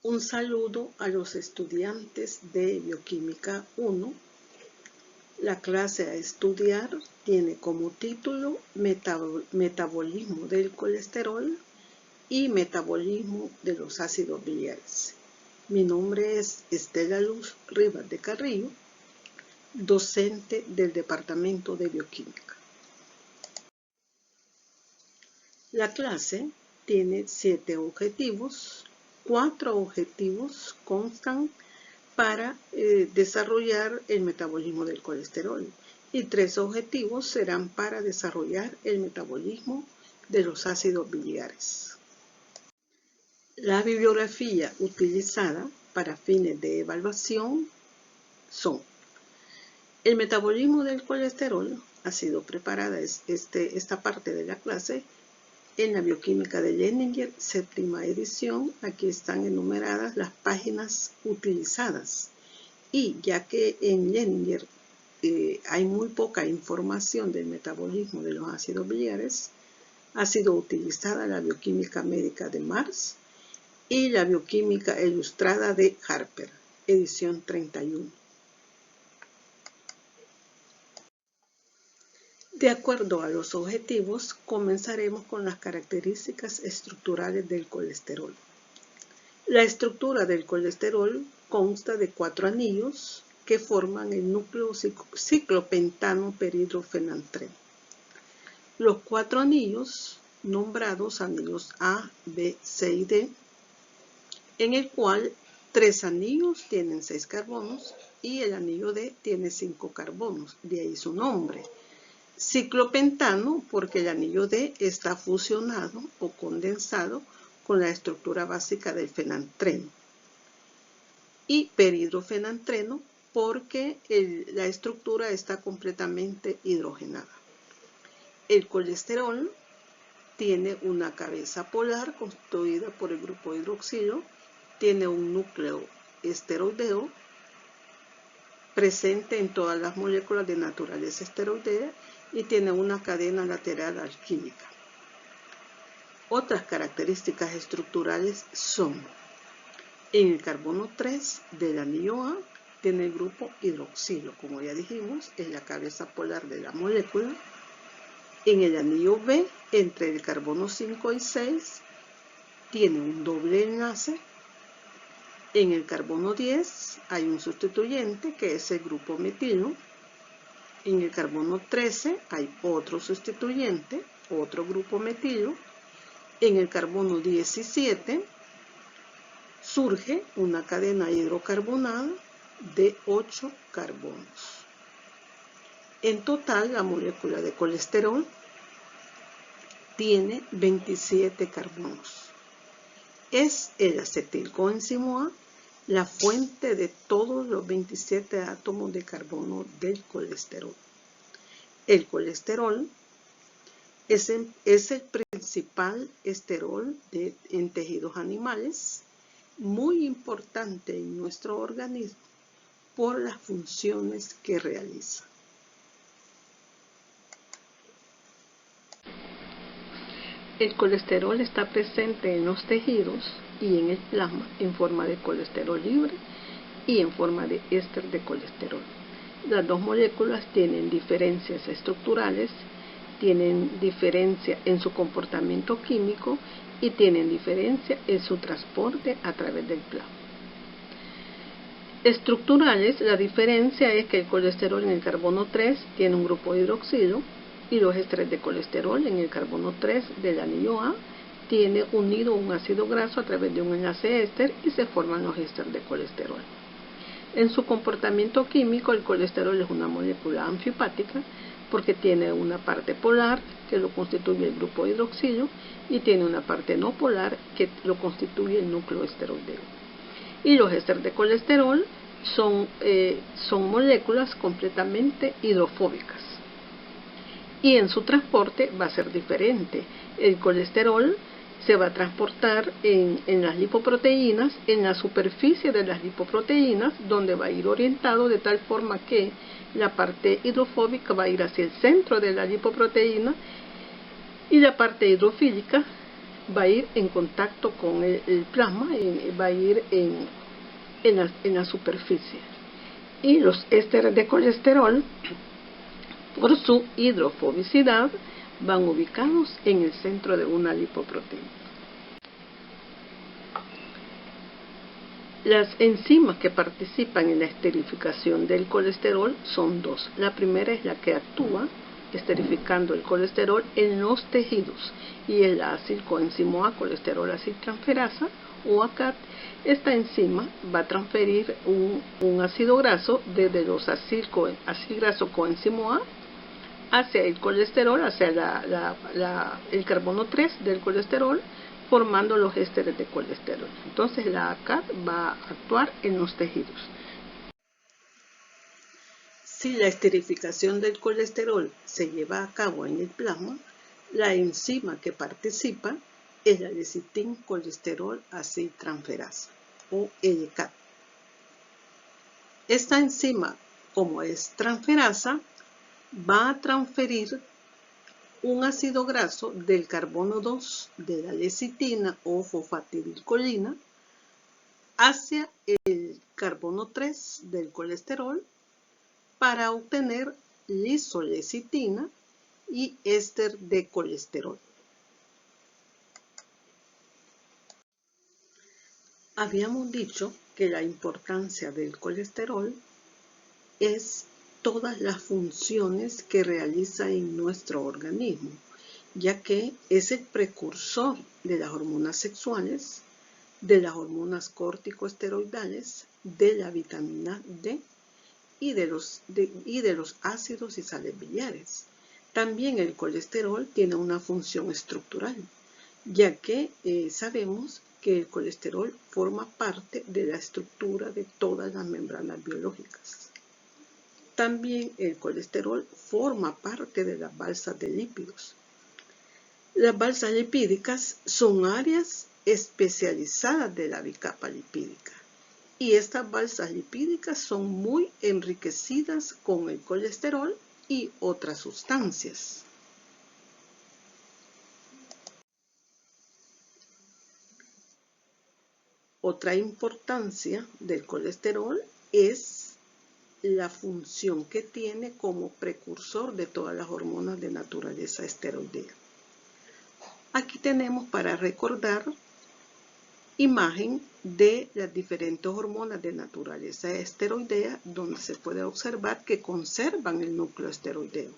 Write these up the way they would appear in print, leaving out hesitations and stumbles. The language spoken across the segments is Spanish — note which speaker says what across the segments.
Speaker 1: Un saludo a los estudiantes de Bioquímica 1. La clase a estudiar tiene como título Metabolismo del colesterol y Metabolismo de los ácidos biliares. Mi nombre es Estela Luz Rivas de Carrillo, docente del Departamento de Bioquímica. La clase tiene 7 objetivos. 4 objetivos constan para desarrollar el metabolismo del colesterol y 3 objetivos serán para desarrollar el metabolismo de los ácidos biliares. La bibliografía utilizada para fines de evaluación son: el metabolismo del colesterol ha sido preparada esta parte de la clase en la Bioquímica de Leninger, 7ª edición. Aquí están enumeradas las páginas utilizadas. Y ya que en Leninger hay muy poca información del metabolismo de los ácidos biliares, ha sido utilizada la Bioquímica Médica de Mars y la Bioquímica Ilustrada de Harper, edición 31. De acuerdo a los objetivos, comenzaremos con las características estructurales del colesterol. La estructura del colesterol consta de 4 anillos que forman el núcleo ciclopentano perhidrofenantreno. Los 4 anillos, nombrados anillos A, B, C y D, en el cual 3 anillos tienen 6 carbonos y el anillo D tiene 5 carbonos, de ahí su nombre. Ciclopentano porque el anillo D está fusionado o condensado con la estructura básica del fenantreno. Y perhidrofenantreno porque la estructura está completamente hidrogenada. El colesterol tiene una cabeza polar constituida por el grupo hidroxilo, tiene un núcleo esteroideo presente en todas las moléculas de naturaleza esteroidea y tiene una cadena lateral alquílica. Otras características estructurales son: en el carbono 3 del anillo A tiene el grupo hidroxilo, como ya dijimos, es la cabeza polar de la molécula. En el anillo B, entre el carbono 5 y 6, tiene un doble enlace. En el carbono 10 hay un sustituyente que es el grupo metilo. En el carbono 13 hay otro sustituyente, otro grupo metilo. En el carbono 17 surge una cadena hidrocarbonada de 8 carbonos. En total, la molécula de colesterol tiene 27 carbonos. Es el acetilcoenzimo A la fuente de todos los 27 átomos de carbono del colesterol. El colesterol es el principal esterol en tejidos animales, muy importante en nuestro organismo por las funciones que realiza. El colesterol está presente en los tejidos y en el plasma en forma de colesterol libre y en forma de éster de colesterol. Las dos moléculas tienen diferencias estructurales, tienen diferencia en su comportamiento químico y tienen diferencia en su transporte a través del plasma. Estructurales, la diferencia es que el colesterol en el carbono 3 tiene un grupo hidroxilo y los ésteres de colesterol en el carbono 3 del anillo A tiene unido un ácido graso a través de un enlace éster y se forman los ésteres de colesterol. En su comportamiento químico, el colesterol es una molécula anfipática porque tiene una parte polar que lo constituye el grupo hidroxilo y tiene una parte no polar que lo constituye el núcleo esteroideo. Y los ésteres de colesterol son moléculas completamente hidrofóbicas. Y en su transporte va a ser diferente. El colesterol se va a transportar en las lipoproteínas, en la superficie de las lipoproteínas, donde va a ir orientado de tal forma que la parte hidrofóbica va a ir hacia el centro de la lipoproteína y la parte hidrofílica va a ir en contacto con el plasma, va a ir en la superficie. Y los ésteres de colesterol, por su hidrofobicidad, van ubicados en el centro de una lipoproteína. Las enzimas que participan en la esterificación del colesterol son dos. La primera es la que actúa esterificando el colesterol en los tejidos y es la acilcoenzima A, colesterol aciltransferasa o ACAT. Esta enzima va a transferir un ácido graso desde los acilgraso coenzima A hacia el colesterol, hacia el carbono 3 del colesterol, formando los ésteres de colesterol. Entonces la ACAT va a actuar en los tejidos. Si la esterificación del colesterol se lleva a cabo en el plasma, la enzima que participa es la lecitin-colesterol aciltransferasa o ELCAT. Esta enzima, como es transferasa, va a transferir un ácido graso del carbono 2 de la lecitina o fosfatidilcolina hacia el carbono 3 del colesterol para obtener lisolecitina y éster de colesterol. Habíamos dicho que la importancia del colesterol es todas las funciones que realiza en nuestro organismo, ya que es el precursor de las hormonas sexuales, de las hormonas corticosteroidales, de la vitamina D y de los ácidos y sales biliares. También el colesterol tiene una función estructural, ya que sabemos que el colesterol forma parte de la estructura de todas las membranas biológicas. También el colesterol forma parte de las balsas de lípidos. Las balsas lipídicas son áreas especializadas de la bicapa lipídica y estas balsas lipídicas son muy enriquecidas con el colesterol y otras sustancias. Otra importancia del colesterol es la función que tiene como precursor de todas las hormonas de naturaleza esteroidea. Aquí tenemos para recordar imagen de las diferentes hormonas de naturaleza esteroidea, donde se puede observar que conservan el núcleo esteroideo,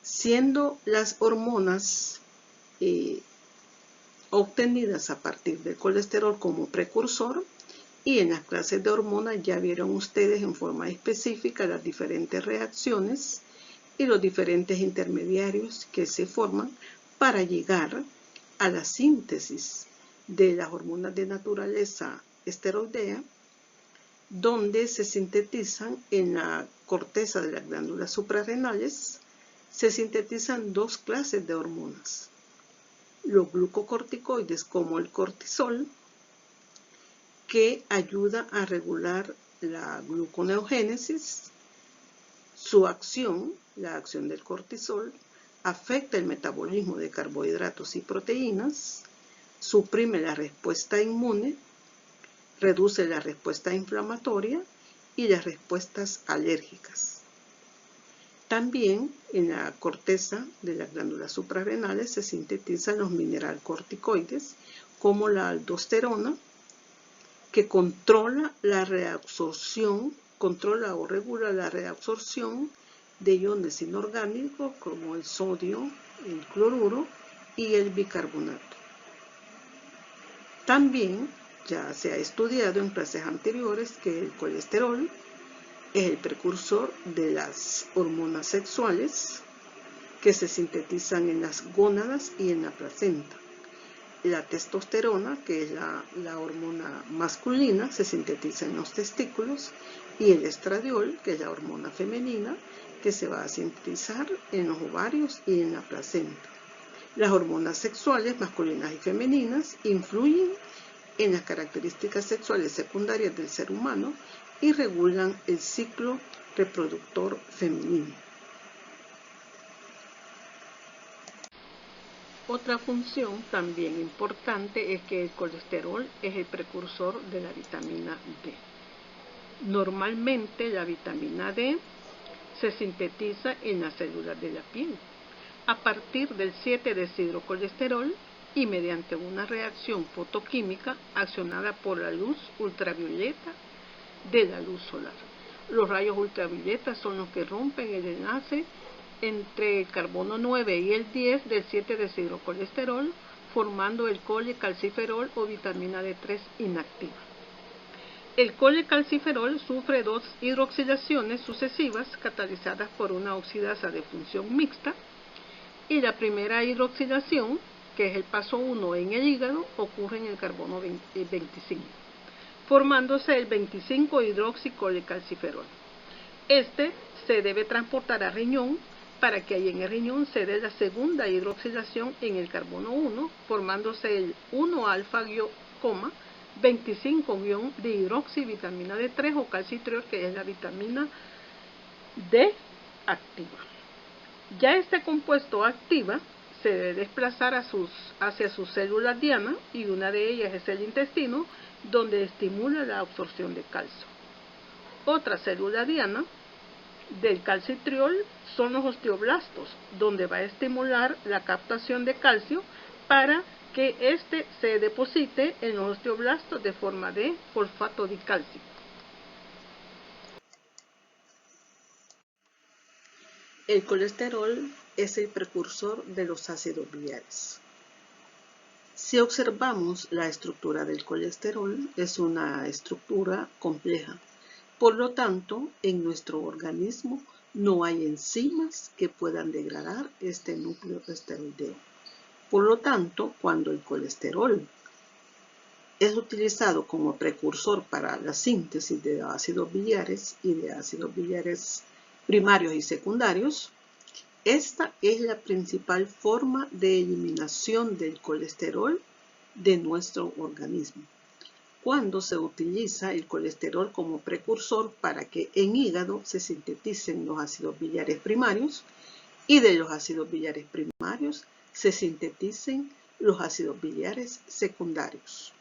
Speaker 1: siendo las hormonas obtenidas a partir del colesterol como precursor. Y en las clases de hormonas ya vieron ustedes en forma específica las diferentes reacciones y los diferentes intermediarios que se forman para llegar a la síntesis de las hormonas de naturaleza esteroidea, donde se sintetizan en la corteza de las glándulas suprarrenales, se sintetizan dos clases de hormonas: los glucocorticoides como el cortisol, que ayuda a regular la gluconeogénesis. Su acción, la acción del cortisol, afecta el metabolismo de carbohidratos y proteínas, suprime la respuesta inmune, reduce la respuesta inflamatoria y las respuestas alérgicas. También en la corteza de las glándulas suprarrenales se sintetizan los mineralcorticoides como la aldosterona, que controla o regula la reabsorción de iones inorgánicos como el sodio, el cloruro y el bicarbonato. También ya se ha estudiado en clases anteriores que el colesterol es el precursor de las hormonas sexuales que se sintetizan en las gónadas y en la placenta. La testosterona, que es la hormona masculina, se sintetiza en los testículos, y el estradiol, que es la hormona femenina, que se va a sintetizar en los ovarios y en la placenta. Las hormonas sexuales masculinas y femeninas influyen en las características sexuales secundarias del ser humano y regulan el ciclo reproductor femenino. Otra función también importante es que el colesterol es el precursor de la vitamina D. Normalmente la vitamina D se sintetiza en las células de la piel a partir del 7-deshidrocolesterol y mediante una reacción fotoquímica accionada por la luz ultravioleta de la luz solar. Los rayos ultravioletas son los que rompen el enlace entre el carbono 9 y el 10 del 7-deshidrocolesterol, formando el colecalciferol o vitamina D3 inactiva. El colecalciferol sufre dos hidroxilaciones sucesivas catalizadas por una oxidasa de función mixta, y la primera hidroxilación, que es el paso 1 en el hígado, ocurre en el carbono 25, formándose el 25-hidroxicolecalciferol. Este se debe transportar al riñón para que ahí en el riñón se dé la segunda hidroxilación en el carbono 1, formándose el 1-alfa-25- de hidroxivitamina D3 o calcitriol, que es la vitamina D activa. Ya este compuesto activa se debe desplazar hacia sus células diana, y una de ellas es el intestino, donde estimula la absorción de calcio. Otra célula diana del calcitriol son los osteoblastos, donde va a estimular la captación de calcio para que éste se deposite en los osteoblastos de forma de fosfato dicálcico. El colesterol es el precursor de los ácidos biliares. Si observamos la estructura del colesterol, es una estructura compleja. Por lo tanto, en nuestro organismo no hay enzimas que puedan degradar este núcleo esteroideo. Por lo tanto, cuando el colesterol es utilizado como precursor para la síntesis de ácidos biliares y de ácidos biliares primarios y secundarios, esta es la principal forma de eliminación del colesterol de nuestro organismo. Cuando se utiliza el colesterol como precursor para que en hígado se sinteticen los ácidos biliares primarios y de los ácidos biliares primarios se sinteticen los ácidos biliares secundarios.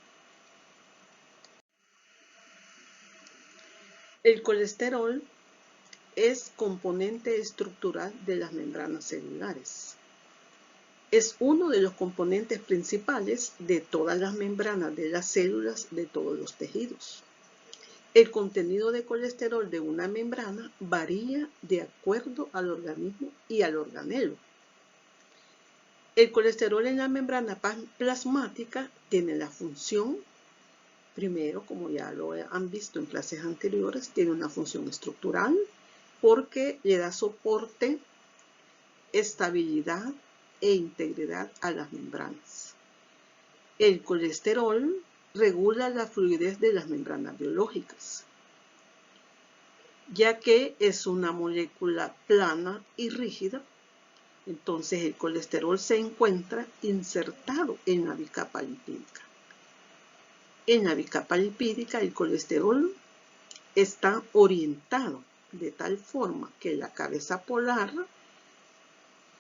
Speaker 1: El colesterol es componente estructural de las membranas celulares. Es uno de los componentes principales de todas las membranas de las células de todos los tejidos. El contenido de colesterol de una membrana varía de acuerdo al organismo y al organelo. El colesterol en la membrana plasmática tiene la función, primero, como ya lo han visto en clases anteriores, tiene una función estructural porque le da soporte, estabilidad e integridad a las membranas. El colesterol regula la fluidez de las membranas biológicas, ya que es una molécula plana y rígida. Entonces el colesterol se encuentra insertado en la bicapa lipídica. En la bicapa lipídica el colesterol está orientado de tal forma que la cabeza polar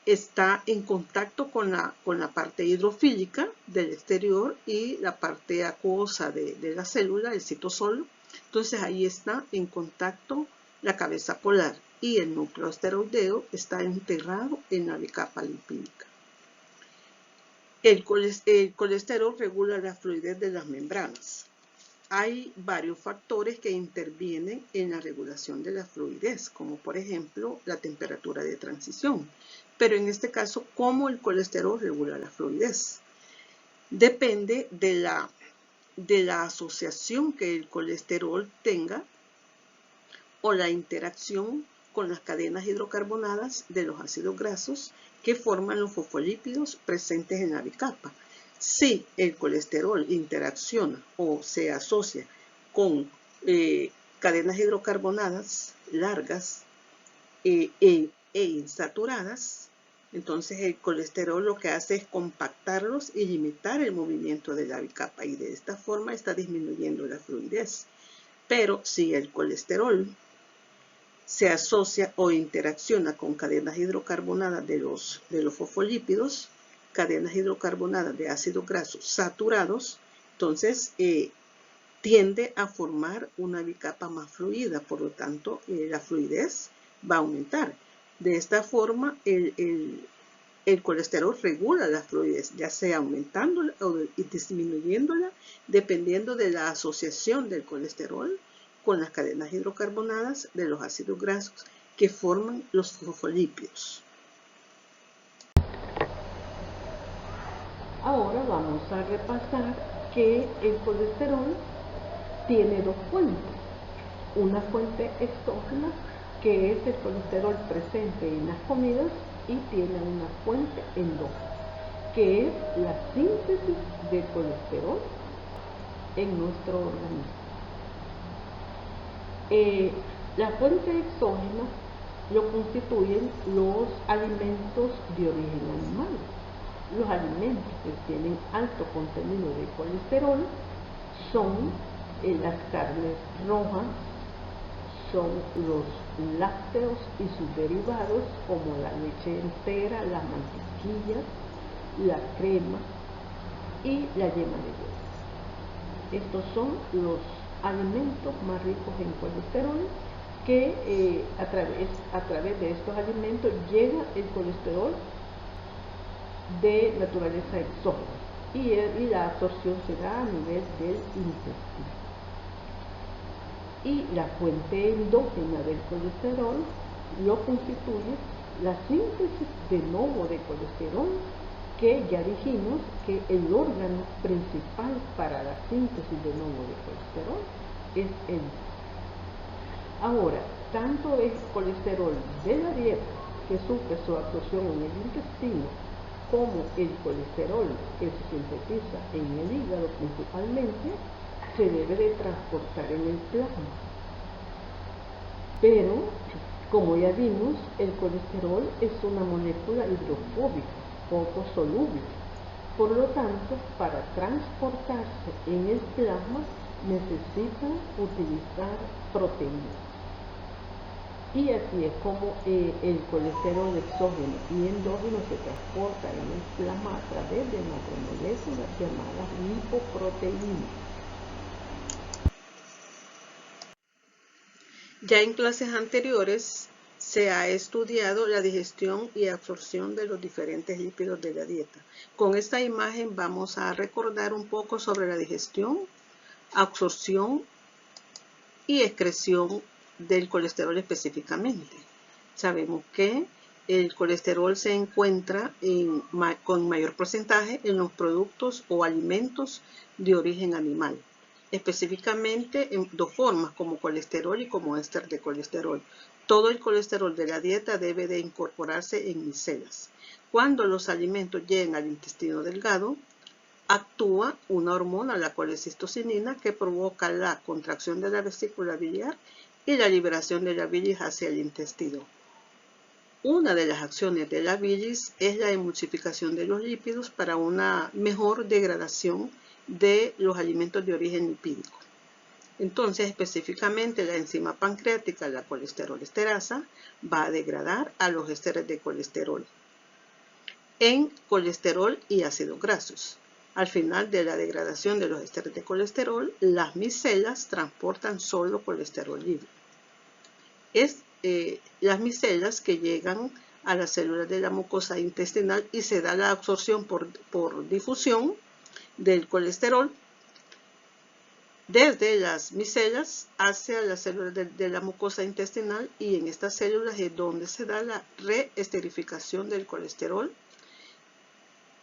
Speaker 1: está en contacto con la parte hidrofílica del exterior y la parte acuosa de la célula, el citosol. Entonces ahí está en contacto la cabeza polar y el núcleo esteroideo está enterrado en la bicapa lipídica. El colesterol regula la fluidez de las membranas. Hay varios factores que intervienen en la regulación de la fluidez, como por ejemplo la temperatura de transición. Pero en este caso, ¿cómo el colesterol regula la fluidez? Depende de la asociación que el colesterol tenga o la interacción con las cadenas hidrocarbonadas de los ácidos grasos que forman los fosfolípidos presentes en la bicapa. Si el colesterol interacciona o se asocia con cadenas hidrocarbonadas largas e insaturadas, entonces el colesterol lo que hace es compactarlos y limitar el movimiento de la bicapa, y de esta forma está disminuyendo la fluidez. Pero si el colesterol se asocia o interacciona con cadenas hidrocarbonadas de los fosfolípidos, cadenas hidrocarbonadas de ácidos grasos saturados, entonces tiende a formar una bicapa más fluida, por lo tanto la fluidez va a aumentar. De esta forma el colesterol regula la fluidez, ya sea aumentándola o disminuyéndola, dependiendo de la asociación del colesterol con las cadenas hidrocarbonadas de los ácidos grasos que forman los fosfolípidos.
Speaker 2: Ahora vamos a repasar que el colesterol tiene dos fuentes. Una fuente exógena, que es el colesterol presente en las comidas, y tiene una fuente endógena, que es la síntesis de colesterol en nuestro organismo. La fuente exógena lo constituyen los alimentos de origen animal. Los alimentos que tienen alto contenido de colesterol son las carnes rojas, son los lácteos y sus derivados como la leche entera, la mantequilla, la crema y la yema de huevo. Estos son los alimentos más ricos en colesterol que a través de estos alimentos llega el colesterol de naturaleza exógena y la absorción se da a nivel del intestino. Y la fuente endógena del colesterol lo constituye la síntesis de nuevo de colesterol, que ya dijimos que el órgano principal para la síntesis de nuevo de colesterol es el hígado. Ahora, tanto el colesterol de la dieta, que sufre su absorción en el intestino, como el colesterol que se sintetiza en el hígado principalmente, se debe de transportar en el plasma. Pero, como ya vimos, el colesterol es una molécula hidrofóbica, poco soluble. Por lo tanto, para transportarse en el plasma necesita utilizar proteínas. Y así es como el colesterol exógeno y endógeno se transporta en el plasma a través de macromoléculas llamadas lipoproteínas.
Speaker 1: Ya en clases anteriores se ha estudiado la digestión y absorción de los diferentes lípidos de la dieta. Con esta imagen vamos a recordar un poco sobre la digestión, absorción y excreción del colesterol específicamente. Sabemos que el colesterol se encuentra con mayor porcentaje en los productos o alimentos de origen animal, específicamente en dos formas, como colesterol y como éster de colesterol. Todo el colesterol de la dieta debe de incorporarse en micelas. Cuando los alimentos lleguen al intestino delgado, actúa una hormona, la colecistocinina, que provoca la contracción de la vesícula biliar y la liberación de la bilis hacia el intestino. Una de las acciones de la bilis es la emulsificación de los lípidos para una mejor degradación de los alimentos de origen lipídico. Entonces, específicamente la enzima pancreática, la colesterol-esterasa, va a degradar a los ésteres de colesterol en colesterol y ácidos grasos. Al final de la degradación de los ésteres de colesterol, las micelas transportan solo colesterol libre. Las micelas que llegan a las células de la mucosa intestinal y se da la absorción por difusión del colesterol desde las micelas hacia las células de la mucosa intestinal, y en estas células es donde se da la reesterificación del colesterol.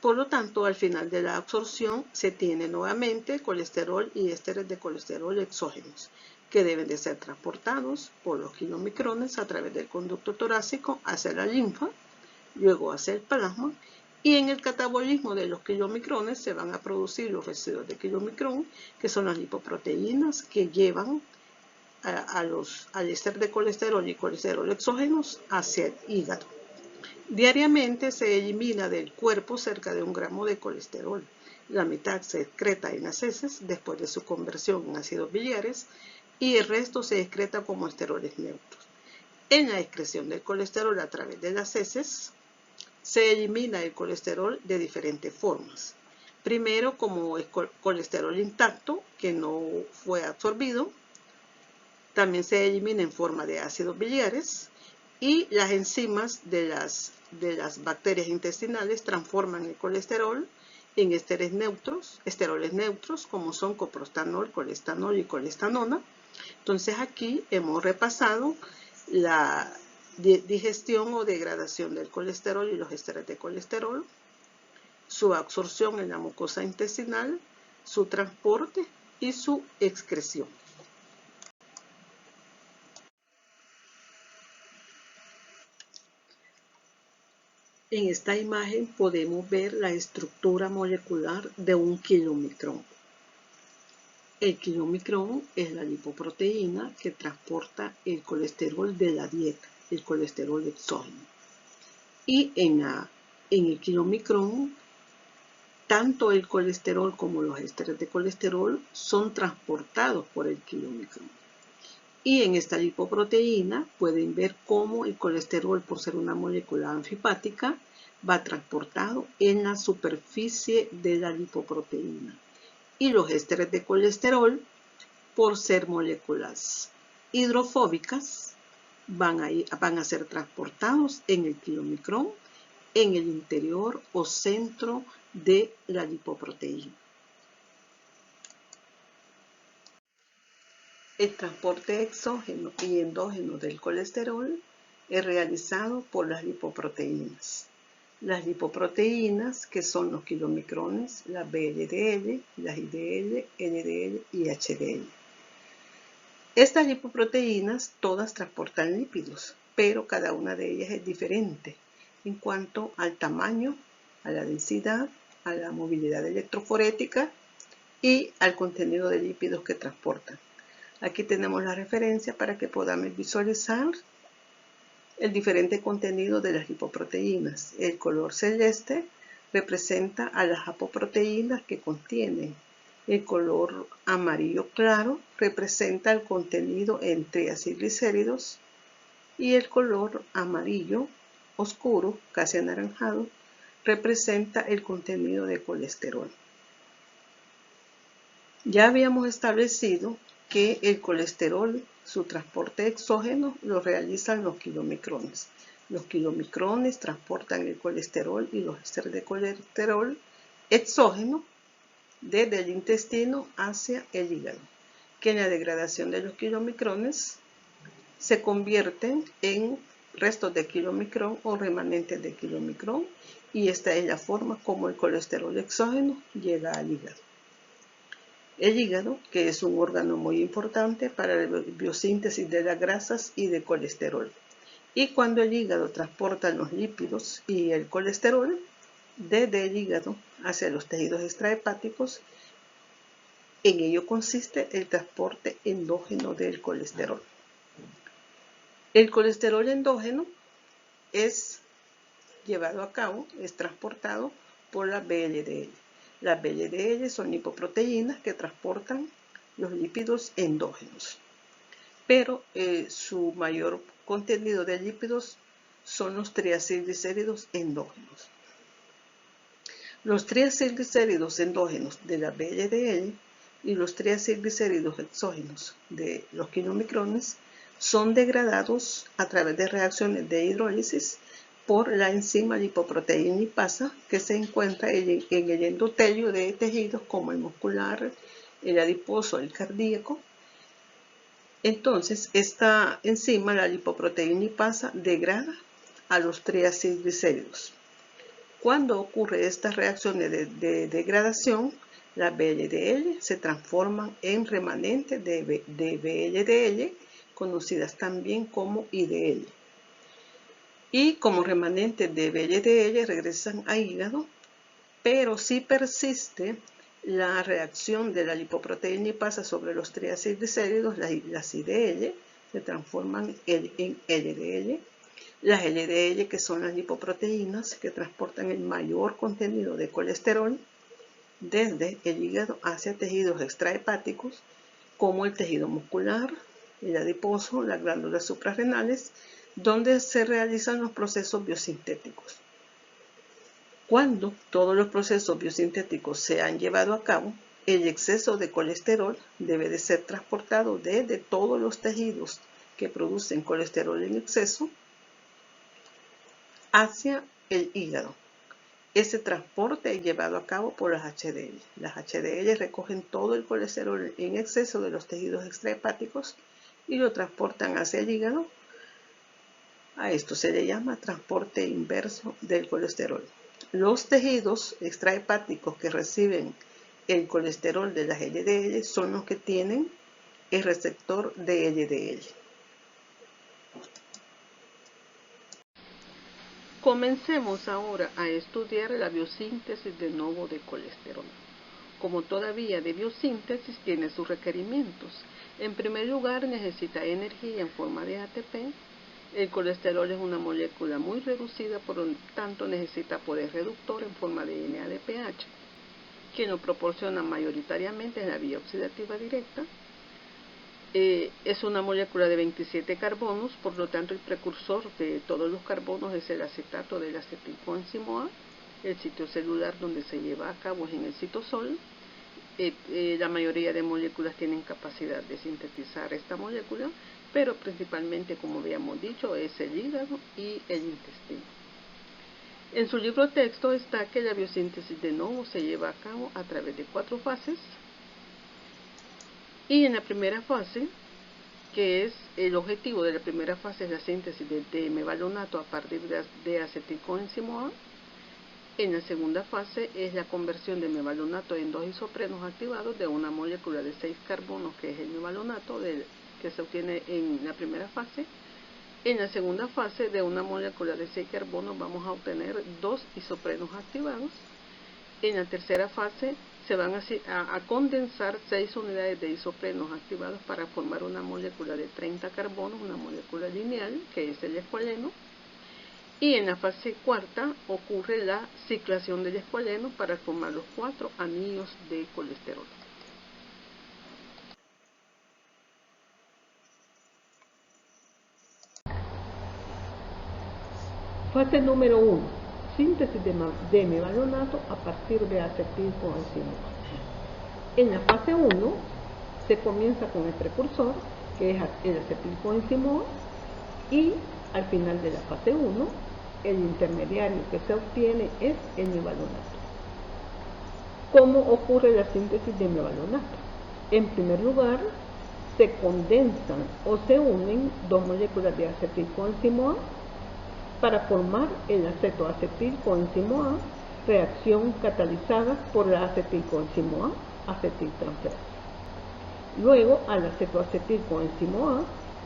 Speaker 1: Por lo tanto, al final de la absorción se tiene nuevamente colesterol y ésteres de colesterol exógenos, que deben de ser transportados por los kilomicrones a través del conducto torácico hacia la linfa, luego hacia el plasma, y en el catabolismo de los kilomicrones se van a producir los residuos de kilomicrón, que son las lipoproteínas que llevan al éster de colesterol y colesterol exógenos hacia el hígado. Diariamente se elimina del cuerpo cerca de 1 gramo de colesterol. La mitad se excreta en las heces después de su conversión en ácidos biliares y el resto se excreta como esteroles neutros. En la excreción del colesterol a través de las heces Se elimina el colesterol de diferentes formas. Primero, como el colesterol intacto, que no fue absorbido. También se elimina en forma de ácidos biliares. Y las enzimas de las bacterias intestinales transforman el colesterol en esteroles neutros, como son coprostanol, colestanol y colestanona. Entonces aquí hemos repasado la digestión o degradación del colesterol y los esteroles de colesterol, su absorción en la mucosa intestinal, su transporte y su excreción. En esta imagen podemos ver la estructura molecular de un kilomicrón. El kilomicrón es la lipoproteína que transporta el colesterol de la dieta, el colesterol exógeno. Y en el kilomicrón, tanto el colesterol como los esteroles de colesterol son transportados por el kilomicrón. Y en esta lipoproteína pueden ver cómo el colesterol, por ser una molécula anfipática, va transportado en la superficie de la lipoproteína. Y los esteroles de colesterol, por ser moléculas hidrofóbicas, van a ser transportados en el kilomicrón, en el interior o centro de la lipoproteína. El transporte exógeno y endógeno del colesterol es realizado por las lipoproteínas. Las lipoproteínas, que son los kilomicrones, las VLDL, las IDL, LDL y HDL. Estas lipoproteínas todas transportan lípidos, pero cada una de ellas es diferente en cuanto al tamaño, a la densidad, a la movilidad electroforética y al contenido de lípidos que transportan. Aquí tenemos la referencia para que podamos visualizar el diferente contenido de las lipoproteínas. El color celeste representa a las apoproteínas que contienen. El color amarillo claro representa el contenido en triacilglicéridos y el color amarillo oscuro, casi anaranjado, representa el contenido de colesterol. Ya habíamos establecido que el colesterol, su transporte exógeno, lo realizan los kilomicrones. Los kilomicrones transportan el colesterol y los esteroles de colesterol exógeno desde el intestino hacia el hígado, que en la degradación de los kilomicrones se convierten en restos de kilomicrón o remanentes de kilomicrón, y esta es la forma como el colesterol exógeno llega al hígado. El hígado, que es un órgano muy importante para la biosíntesis de las grasas y de colesterol. Y cuando el hígado transporta los lípidos y el colesterol desde el hígado hacia los tejidos extrahepáticos, en ello consiste el transporte endógeno del colesterol. El colesterol endógeno es llevado a cabo, es transportado por la VLDL. Las VLDL son lipoproteínas que transportan los lípidos endógenos, pero su mayor contenido de lípidos son los triacilglicéridos endógenos. Los triacilglicéridos endógenos de la VLDL y los triacilglicéridos exógenos de los kilomicrones son degradados a través de reacciones de hidrólisis por la enzima lipoproteína lipasa que se encuentra en el endotelio de tejidos como el muscular, el adiposo, el cardíaco. Entonces, esta enzima, la lipoproteína lipasa, degrada a los triacilglicéridos. Cuando ocurre estas reacciones de degradación, las VLDL se transforman en remanentes de VLDL, conocidas también como IDL. Y como remanentes de VLDL regresan al hígado, pero si persiste la reacción de la lipoproteína lipasa sobre los triacilglicéridos, las IDL se transforman en LDL. Las LDL, que son las lipoproteínas que transportan el mayor contenido de colesterol desde el hígado hacia tejidos extrahepáticos, como el tejido muscular, el adiposo, las glándulas suprarrenales, donde se realizan los procesos biosintéticos. Cuando todos los procesos biosintéticos se han llevado a cabo, el exceso de colesterol debe de ser transportado desde todos los tejidos que producen colesterol en exceso hacia el hígado. Ese transporte es llevado a cabo por las HDL. Las HDL recogen todo el colesterol en exceso de los tejidos extrahepáticos y lo transportan hacia el hígado. A esto se le llama transporte inverso del colesterol. Los tejidos extrahepáticos que reciben el colesterol de las LDL son los que tienen el receptor de LDL. Comencemos ahora a estudiar la biosíntesis de nuevo de colesterol. Como toda vía de biosíntesis tiene sus requerimientos. En primer lugar, necesita energía en forma de ATP. El colesterol es una molécula muy reducida, por lo tanto necesita poder reductor en forma de NADPH, que lo proporciona mayoritariamente en la vía oxidativa directa. Es una molécula de 27 carbonos, por lo tanto el precursor de todos los carbonos es el acetato del acetilcoenzimo A. El sitio celular donde se lleva a cabo es en el citosol. La mayoría de moléculas tienen capacidad de sintetizar esta molécula, pero principalmente, como habíamos dicho, es el hígado y el intestino. En su libro texto está que la biosíntesis de nuevo se lleva a cabo a través de 4 fases. Y en la primera fase, que es el objetivo de la primera fase, es la síntesis de mevalonato a partir de acetilcoenzimo A. En la segunda fase es la conversión de mevalonato en 2 isoprenos activados de una molécula de 6 carbonos, que es el mevalonato, que se obtiene en la primera fase. En la segunda fase, de una molécula de 6 carbonos vamos a obtener 2 isoprenos activados. En la tercera fase se van a condensar 6 unidades de isoprenos activados para formar una molécula de 30 carbonos, una molécula lineal, que es el escualeno. Y en la fase cuarta ocurre la ciclación del escualeno para formar los 4 anillos de colesterol.
Speaker 2: Fase número 1. Síntesis de mevalonato a partir de acetilcoenzimo A. En la fase 1 se comienza con el precursor, que es el acetilcoenzimo A, y al final de la fase 1 el intermediario que se obtiene es el mevalonato. ¿Cómo ocurre la síntesis de mevalonato? En primer lugar, se condensan o se unen 2 moléculas de acetilcoenzimo A para formar el acetoacetilcoenzimo A, reacción catalizada por la acetilcoenzimo A, acetiltransferasa. Luego, al acetoacetilcoenzimo A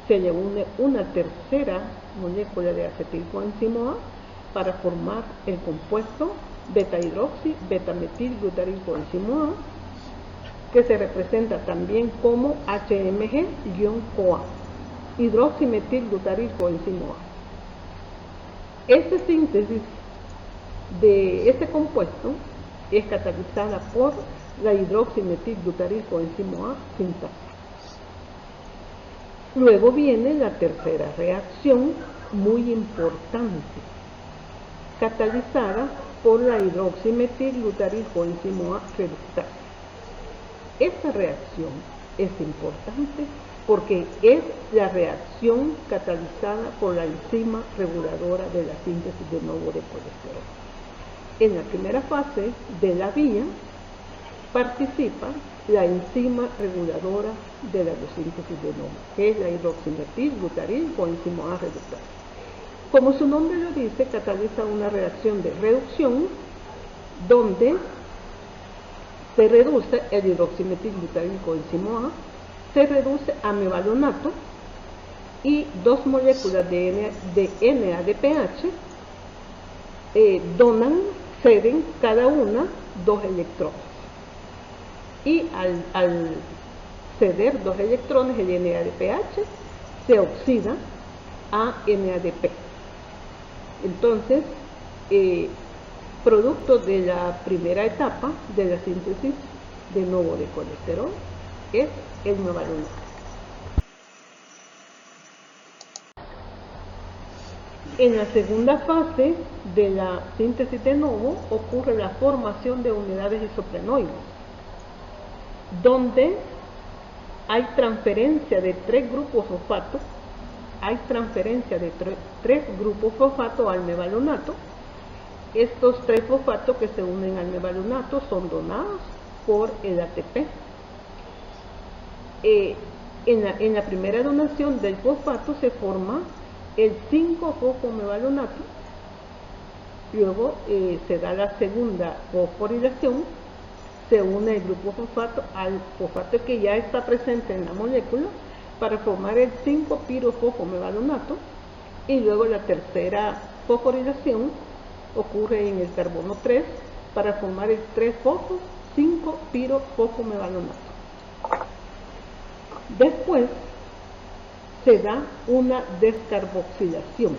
Speaker 2: se le une una tercera molécula de acetilcoenzimo A para formar el compuesto beta-hidroxi beta-metilglutarilcoenzimo A, que se representa también como HMG-CoA, hidroximetilglutarilcoenzimo A. Esta síntesis de este compuesto es catalizada por la hidroximetilglutarilcoenzimo A sintasa. Luego viene la tercera reacción, muy importante, catalizada por la hidroximetilglutarilcoenzimo A reductasa. Esta reacción es importante porque es la reacción catalizada por la enzima reguladora de la síntesis de nuevo de colesterol. En la primera fase de la vía participa la enzima reguladora de la biosíntesis de nuevo, que es la hidroximetilglutarilcoenzimo A reductasa. Como su nombre lo dice, cataliza una reacción de reducción donde se reduce el hidroximetilglutarilcoenzimo A, se reduce a mevalonato y 2 moléculas de NADPH ceden cada una 2 electrones. Y al ceder 2 electrones, el NADPH se oxida a NADP. Entonces, producto de la primera etapa de la síntesis de nuevo de colesterol es el mevalonato. En la segunda fase de la síntesis de novo ocurre la formación de unidades isoprenoides, donde hay transferencia de tres grupos fosfato, al mevallonato. Estos tres fosfatos que se unen al mevallonato son donados por el ATP. En la primera donación del fosfato se forma el 5-fosfomevallonato, luego se da la segunda fosforilación, se une el grupo fosfato al fosfato que ya está presente en la molécula para formar el 5-pirofosfomevallonato, y luego la tercera fosforilación ocurre en el carbono 3 para formar el 3-fosfo-5-pirofosfomevallonato. Después se da una descarboxilación,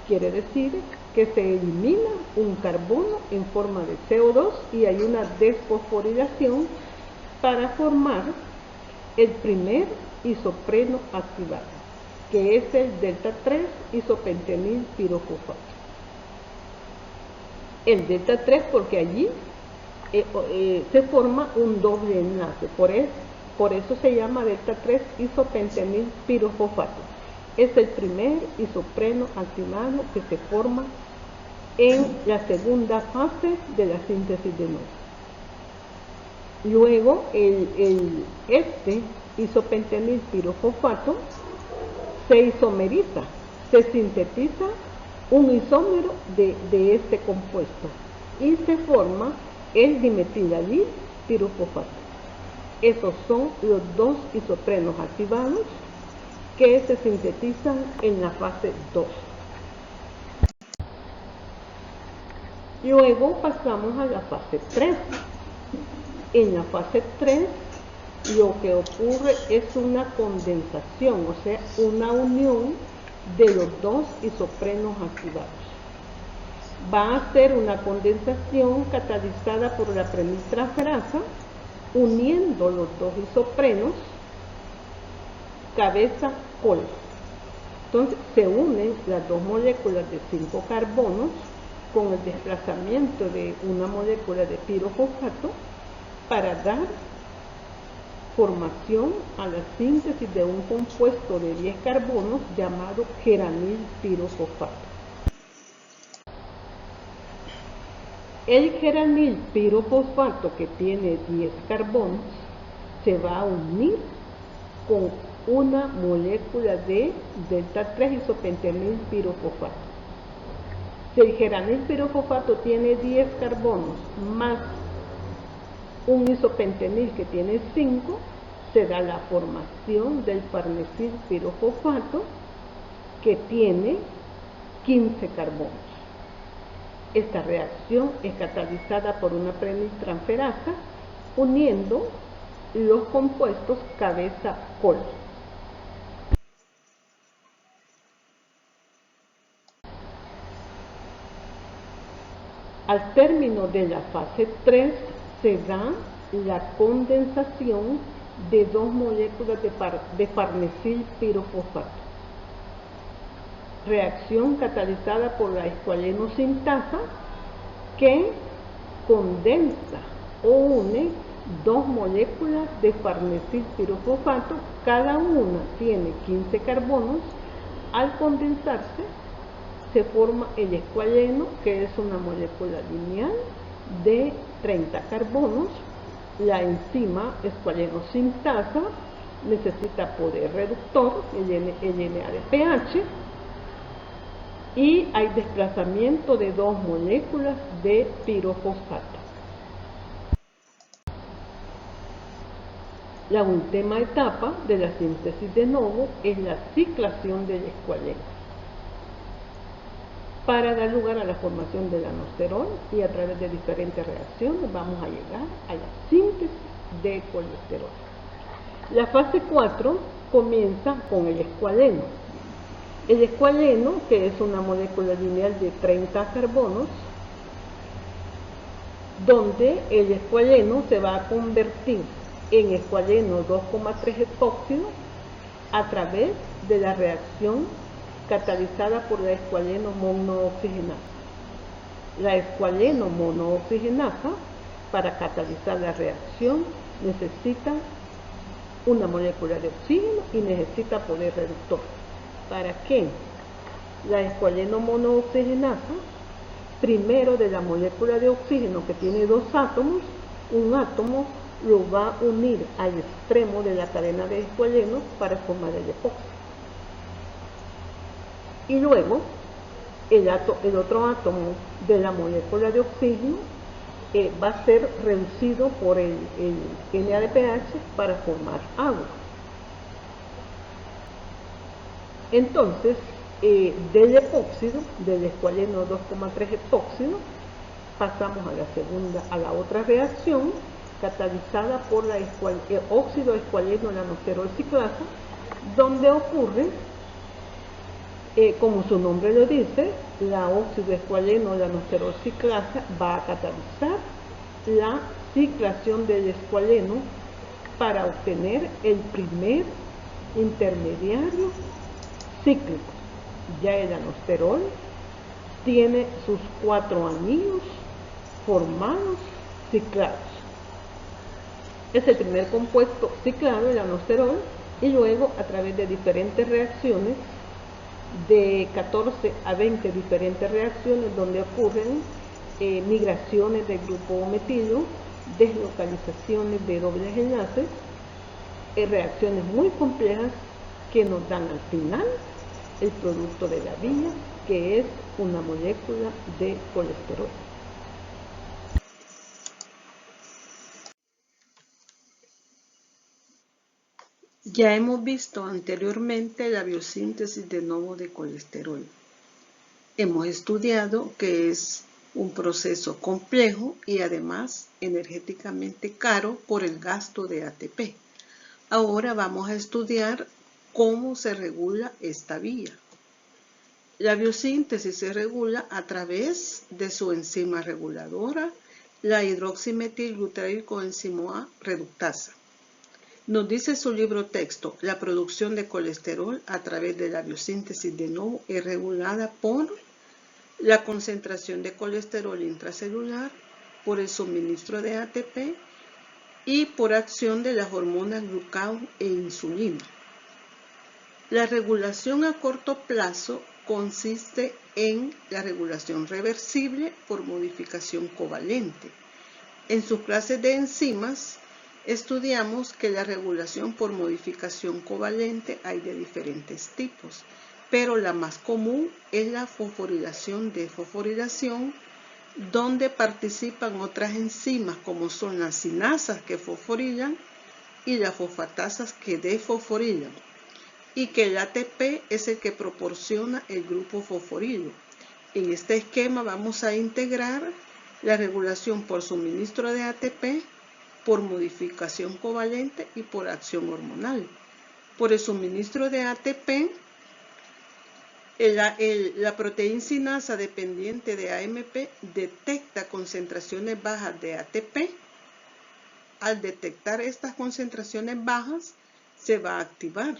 Speaker 2: quiere decir que se elimina un carbono en forma de CO2 y hay una desfosforilación para formar el primer isopreno activado, que es el delta 3 isopentenil pirofosfato. El delta 3 porque allí se forma un doble enlace, por eso se llama delta 3 isopentenil pirofosfato. Es el primer isopreno activado que se forma en la segunda fase de la síntesis de novo. Luego, este isopentenil pirofosfato se isomeriza, se sintetiza un isómero de este compuesto y se forma el dimetilalil pirofosfato. Esos son los dos isoprenos activados que se sintetizan en la fase 2. Luego pasamos a la fase 3. En la fase 3 lo que ocurre es una condensación, o sea, una unión de los dos isoprenos activados. Va a ser una condensación catalizada por la premiltransferasa, uniendo los dos isoprenos cabeza-col. Entonces se unen las dos moléculas de 5 carbonos con el desplazamiento de una molécula de pirofosfato para dar formación a la síntesis de un compuesto de 10 carbonos llamado geranil pirofosfato. El geranil pirofosfato, que tiene 10 carbonos, se va a unir con una molécula de delta 3 isopentenil pirofosfato. Si el geranil pirofosfato tiene 10 carbonos más un isopentenil que tiene 5, se da la formación del farnesil pirofosfato, que tiene 15 carbonos. Esta reacción es catalizada por una premiltransferasa uniendo los compuestos cabeza-col. Al término de la fase 3 se da la condensación de dos moléculas de farnesil pirofosfato. Reacción catalizada por la escualenosintasa que condensa o une dos moléculas de farnesil pirofosfato, cada una tiene 15 carbonos. Al condensarse se forma el escualeno, que es una molécula lineal de 30 carbonos. La enzima escualenosintasa necesita poder reductor, el NADPH, y hay desplazamiento de dos moléculas de pirofosfato. La última etapa de la síntesis de novo es la ciclación del escualeno para dar lugar a la formación del anosterol, y a través de diferentes reacciones vamos a llegar a la síntesis de colesterol. La fase 4 comienza con el escualeno. El escualeno, que es una molécula lineal de 30 carbonos, donde el escualeno se va a convertir en escualeno 2,3 epóxido a través de la reacción catalizada por la escualeno monooxigenasa. La escualeno monooxigenasa, para catalizar la reacción, necesita una molécula de oxígeno y necesita poder reductor. ¿Para qué? La escualeno monooxigenasa, primero de la molécula de oxígeno que tiene 2 átomos, un átomo lo va a unir al extremo de la cadena de escualeno para formar el epóxido. Y luego el otro átomo de la molécula de oxígeno va a ser reducido por el NADPH para formar agua. Entonces, del epóxido, del escualeno 2,3 epóxido, pasamos a la otra reacción catalizada por la óxido escualeno lanosterol ciclasa, donde ocurre, como su nombre lo dice, la óxido escualeno lanosterol ciclasa va a catalizar la ciclación del escualeno para obtener el primer intermediario cíclico. Ya el lanosterol tiene sus 4 anillos formados ciclados. Es el primer compuesto ciclado, el lanosterol, y luego a través de diferentes reacciones, de 14 a 20 diferentes reacciones donde ocurren migraciones del grupo metilo, deslocalizaciones de dobles enlaces, reacciones muy complejas que nos dan al final el producto de la vía, que es una molécula de colesterol.
Speaker 1: Ya hemos visto anteriormente la biosíntesis de novo de colesterol. Hemos estudiado que es un proceso complejo y además energéticamente caro por el gasto de ATP. Ahora vamos a estudiar cómo se regula esta vía. La biosíntesis se regula a través de su enzima reguladora, la hidroximetilglutaricoenzima A reductasa. Nos dice su libro texto, la producción de colesterol a través de la biosíntesis de novo es regulada por la concentración de colesterol intracelular, por el suministro de ATP y por acción de las hormonas glucagón e insulina. La regulación a corto plazo consiste en la regulación reversible por modificación covalente. En sus clases de enzimas estudiamos que la regulación por modificación covalente hay de diferentes tipos, pero la más común es la fosforilación-desfosforilación, donde participan otras enzimas como son las cinasas que fosforilan y las fosfatasas que desfosforilan, y que el ATP es el que proporciona el grupo fosforilo. En este esquema vamos a integrar la regulación por suministro de ATP, por modificación covalente y por acción hormonal. Por el suministro de ATP, la proteína cinasa dependiente de AMP detecta concentraciones bajas de ATP. Al detectar estas concentraciones bajas, se va a activar.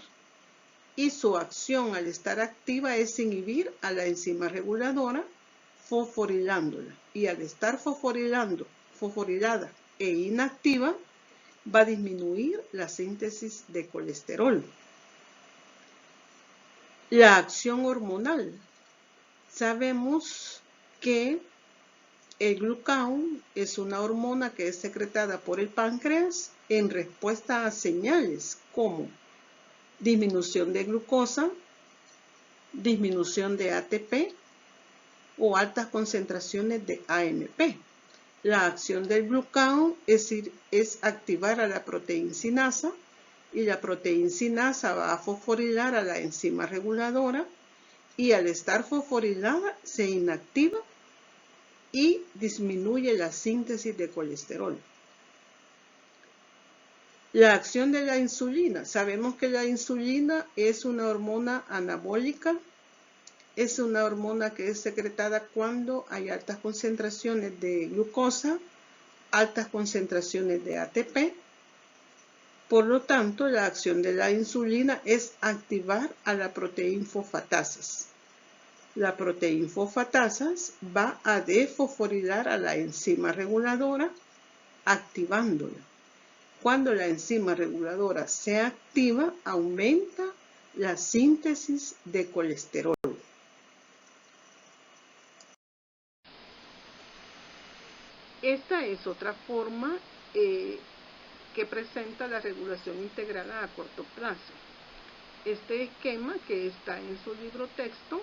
Speaker 1: Y su acción al estar activa es inhibir a la enzima reguladora, fosforilándola. Y al estar fosforilada e inactiva, va a disminuir la síntesis de colesterol. La acción hormonal. Sabemos que el glucagón es una hormona que es secretada por el páncreas en respuesta a señales como disminución de glucosa, disminución de ATP o altas concentraciones de AMP. La acción del glucagón es activar a la proteína cinasa, y la proteína cinasa va a fosforilar a la enzima reguladora, y al estar fosforilada se inactiva y disminuye la síntesis de colesterol. La acción de la insulina. Sabemos que la insulina es una hormona anabólica. Es una hormona que es secretada cuando hay altas concentraciones de glucosa, altas concentraciones de ATP. Por lo tanto, la acción de la insulina es activar a la proteínfosfatasas. La proteínfosfatasas va a desfosforilar a la enzima reguladora, activándola. Cuando la enzima reguladora se activa, aumenta la síntesis de colesterol. Esta es otra forma que presenta la regulación integrada a corto plazo. Este esquema, que está en su libro texto,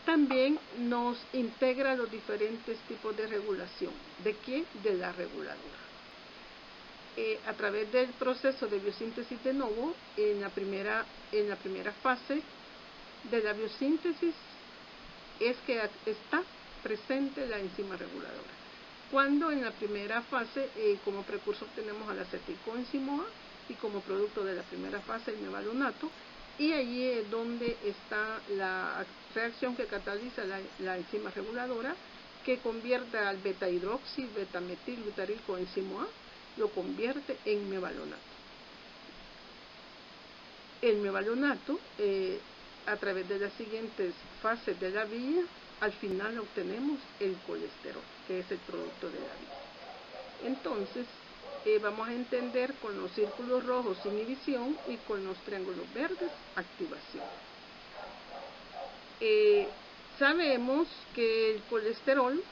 Speaker 1: también nos integra los diferentes tipos de regulación. ¿De qué? De la reguladora. A través del proceso de biosíntesis de novo, en la primera fase de la biosíntesis es que está presente la enzima reguladora. Cuando en la primera fase, como precursor tenemos al acetilcoenzimo A y como producto de la primera fase el mevalonate, y allí es donde está la reacción que cataliza la enzima reguladora, que convierte al beta-hidroxi, beta-metilbutaril-coenzimo A, lo convierte en mevalonato. El mevalonato, a través de las siguientes fases de la vía, al final obtenemos el colesterol, que es el producto de la vía. Entonces, vamos a entender con los círculos rojos inhibición y con los triángulos verdes activación. Sabemos que el colesterol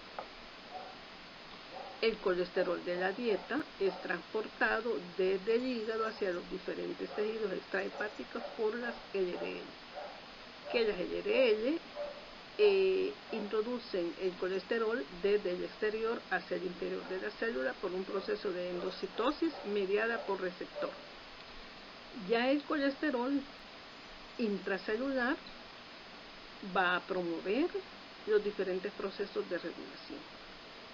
Speaker 1: de la dieta es transportado desde el hígado hacia los diferentes tejidos extrahepáticos por las LDL, que las LDL introducen el colesterol desde el exterior hacia el interior de la célula por un proceso de endocitosis mediada por receptor. Ya el colesterol intracelular va a promover los diferentes procesos de regulación.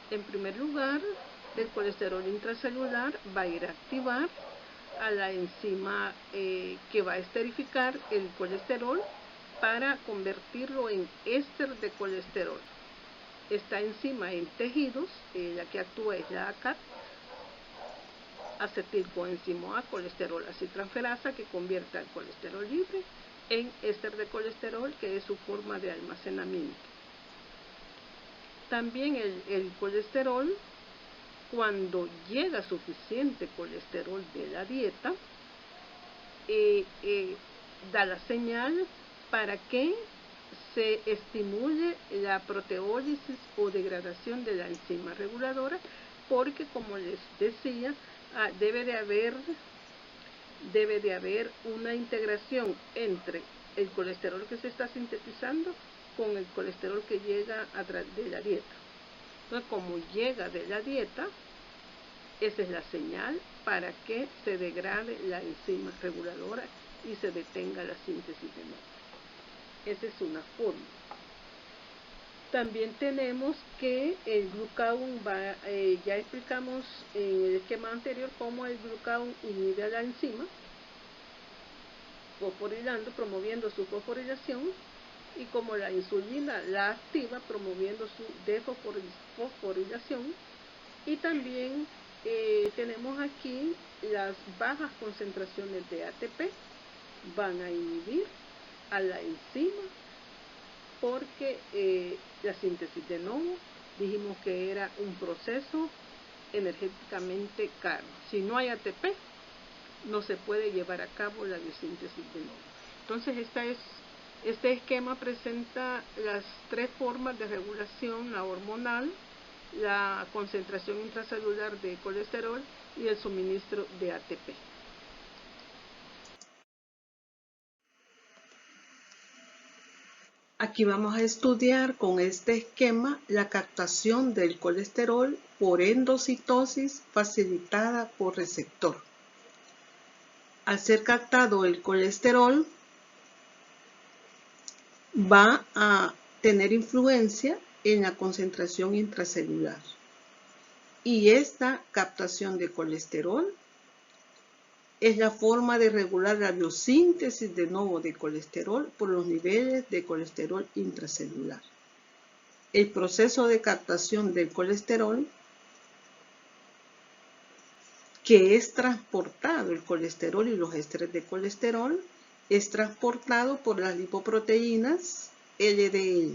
Speaker 1: En primer lugar, el colesterol intracelular va a ir a activar a la enzima que va a esterificar el colesterol para convertirlo en éster de colesterol. Esta enzima en tejidos, la que actúa es la ACAT, acetilcoenzimo A, colesterol aciltransferasa, que convierte al colesterol libre en éster de colesterol, que es su forma de almacenamiento. También el colesterol, cuando llega suficiente colesterol de la dieta, da la señal para que se estimule la proteólisis o degradación de la enzima reguladora, porque, como les decía, debe de haber una integración entre el colesterol que se está sintetizando con el colesterol que llega a través de la dieta. Entonces, como llega de la dieta, esa es la señal para que se degrade la enzima reguladora y se detenga la síntesis de novo. Esa es una forma. También tenemos que el glucagón ya explicamos en el esquema anterior cómo el glucagón inhibe a la enzima, fosforilando, promoviendo su fosforilación, y como la insulina la activa, promoviendo su desfosforilación. Y también tenemos aquí las bajas concentraciones de ATP van a inhibir a la enzima, porque la síntesis de novo dijimos que era un proceso energéticamente caro. Si no hay ATP, no se puede llevar a cabo la biosíntesis de novo. Entonces, este esquema presenta las tres formas de regulación: la hormonal, la concentración intracelular de colesterol y el suministro de ATP. Aquí vamos a estudiar con este esquema la captación del colesterol por endocitosis facilitada por receptor. Al ser captado el colesterol, va a tener influencia en la concentración intracelular. Y esta captación de colesterol es la forma de regular la biosíntesis de novo de colesterol por los niveles de colesterol intracelular. El proceso de captación del colesterol que es transportado, el colesterol y los ésteres de colesterol, es transportado por las lipoproteínas LDL.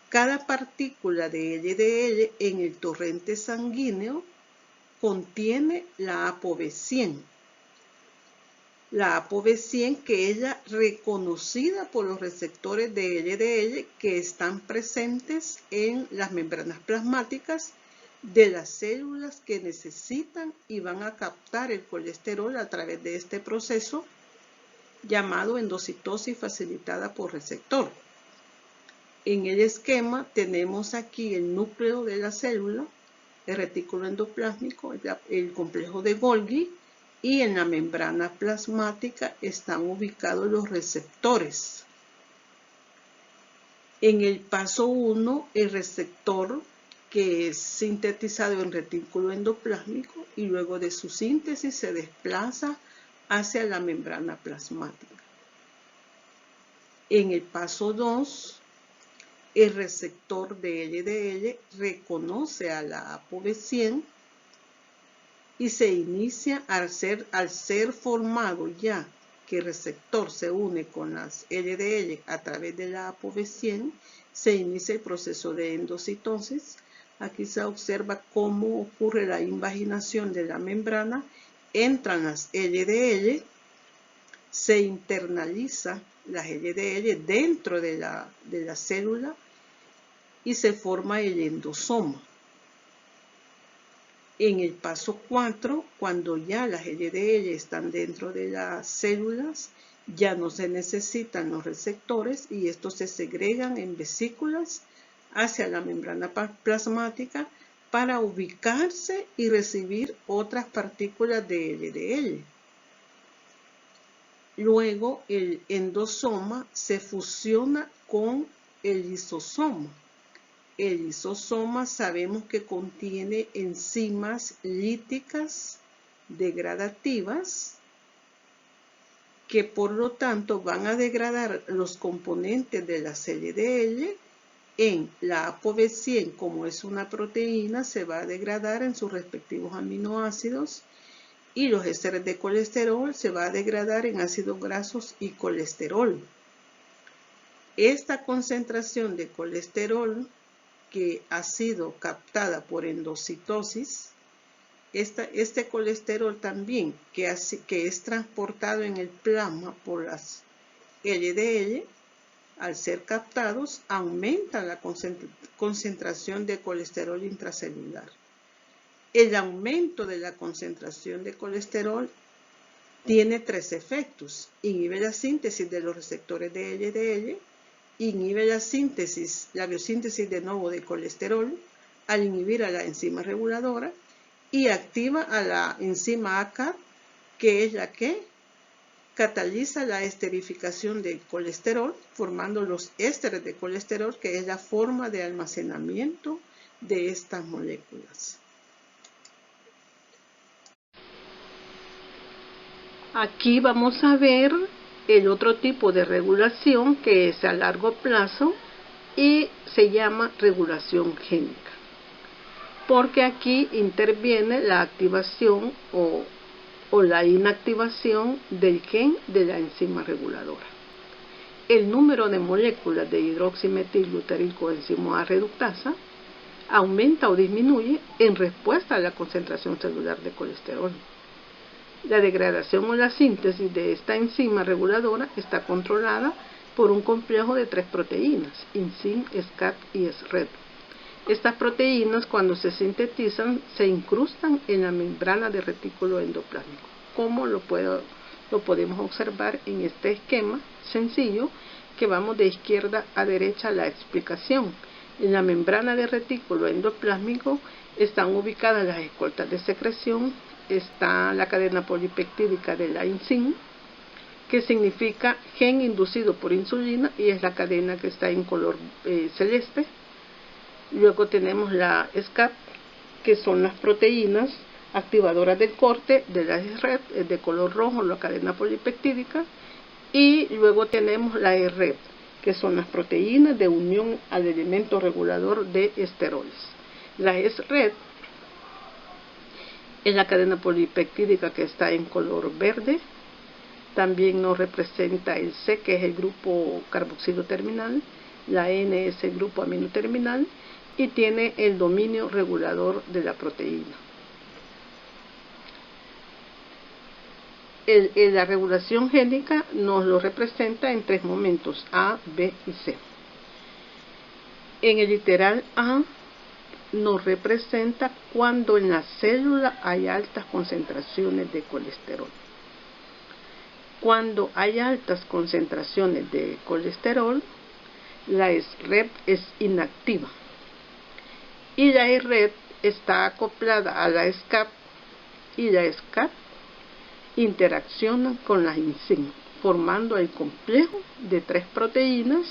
Speaker 1: Cada partícula de LDL en el torrente sanguíneo contiene la ApoB100. La ApoB100 que es la reconocida por los receptores de LDL que están presentes en las membranas plasmáticas de las células que necesitan y van a captar el colesterol a través de este proceso llamado endocitosis facilitada por receptor. En el esquema tenemos aquí el núcleo de la célula, el retículo endoplásmico, el complejo de Golgi, y en la membrana plasmática están ubicados los receptores. En el paso 1, el receptor que es sintetizado en retículo endoplásmico y luego de su síntesis se desplaza hacia la membrana plasmática. En el paso 2, el receptor de LDL reconoce a la ApoB100 y se inicia al ser formado ya que el receptor se une con las LDL a través de la ApoB100, se inicia el proceso de endocitosis. Aquí se observa cómo ocurre la invaginación de la membrana, entran las LDL, se internaliza las LDL dentro de la célula y se forma el endosoma. En el paso 4, cuando ya las LDL están dentro de las células, ya no se necesitan los receptores y estos se segregan en vesículas hacia la membrana plasmática para ubicarse y recibir otras partículas de LDL. Luego el endosoma se fusiona con el lisosoma. El lisosoma sabemos que contiene enzimas líticas degradativas que por lo tanto van a degradar los componentes de las LDL en la ApoB100, como es una proteína, se va a degradar en sus respectivos aminoácidos y los ésteres de colesterol se va a degradar en ácidos grasos y colesterol. Esta concentración de colesterol que ha sido captada por endocitosis, este colesterol también que es transportado en el plasma por las LDL, al ser captados, aumenta la concentración de colesterol intracelular. El aumento de la concentración de colesterol tiene tres efectos. Inhibe la síntesis de los receptores de LDL, inhibe la biosíntesis de nuevo de colesterol al inhibir a la enzima reguladora y activa a la enzima ACAD, que es la que cataliza la esterificación del colesterol, formando los ésteres de colesterol, que es la forma de almacenamiento de estas moléculas. Aquí vamos a ver el otro tipo de regulación que es a largo plazo y se llama regulación génica, porque aquí interviene la activación o la inactivación del gen de la enzima reguladora. El número de moléculas de hidroximetilglutaricoenzima reductasa aumenta o disminuye en respuesta a la concentración celular de colesterol. La degradación o la síntesis de esta enzima reguladora está controlada por un complejo de 3 proteínas, INSIN, SCAT y SRED. Estas proteínas, cuando se sintetizan, se incrustan en la membrana de retículo endoplásmico, como lo podemos observar en este esquema sencillo que vamos de izquierda a derecha la explicación. En la membrana de retículo endoplásmico están ubicadas las escoltas de secreción, está la cadena polipeptídica de la INSIN, que significa gen inducido por insulina y es la cadena que está en color celeste. Luego tenemos la SCAP, que son las proteínas activadoras del corte de la SRED, de color rojo, la cadena polipeptídica. Y luego tenemos la SRED, que son las proteínas de unión al elemento regulador de esteroles. La SRED es la cadena polipeptídica que está en color verde. También nos representa el C, que es el grupo carboxilo terminal, la N es el grupo amino terminal y tiene el dominio regulador de la proteína. La regulación génica nos lo representa en 3 momentos, A, B y C. En el literal A nos representa cuando en la célula hay altas concentraciones de colesterol. Cuando hay altas concentraciones de colesterol, la SREP es inactiva y la SREP está acoplada a la SCAP y la SCAP interaccionan con la INSIM, formando el complejo de 3 proteínas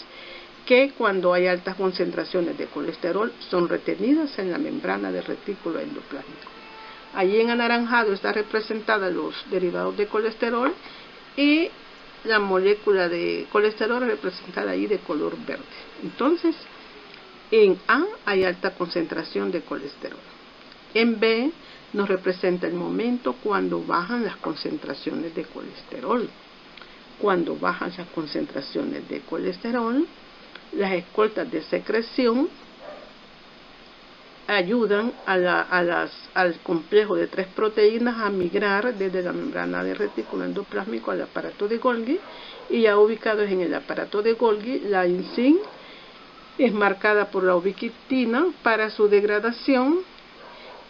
Speaker 1: que cuando hay altas concentraciones de colesterol son retenidas en la membrana del retículo endoplásmico. Allí en anaranjado está representada los derivados de colesterol y la molécula de colesterol representada ahí de color verde. Entonces, en A hay alta concentración de colesterol. En B nos representa el momento cuando bajan las concentraciones de colesterol. Cuando bajan las concentraciones de colesterol, las escoltas de secreción ayudan al complejo de 3 proteínas a migrar desde la membrana del retículo endoplásmico al aparato de Golgi, y ya ubicados en el aparato de Golgi, la INSIM es marcada por la ubiquitina para su degradación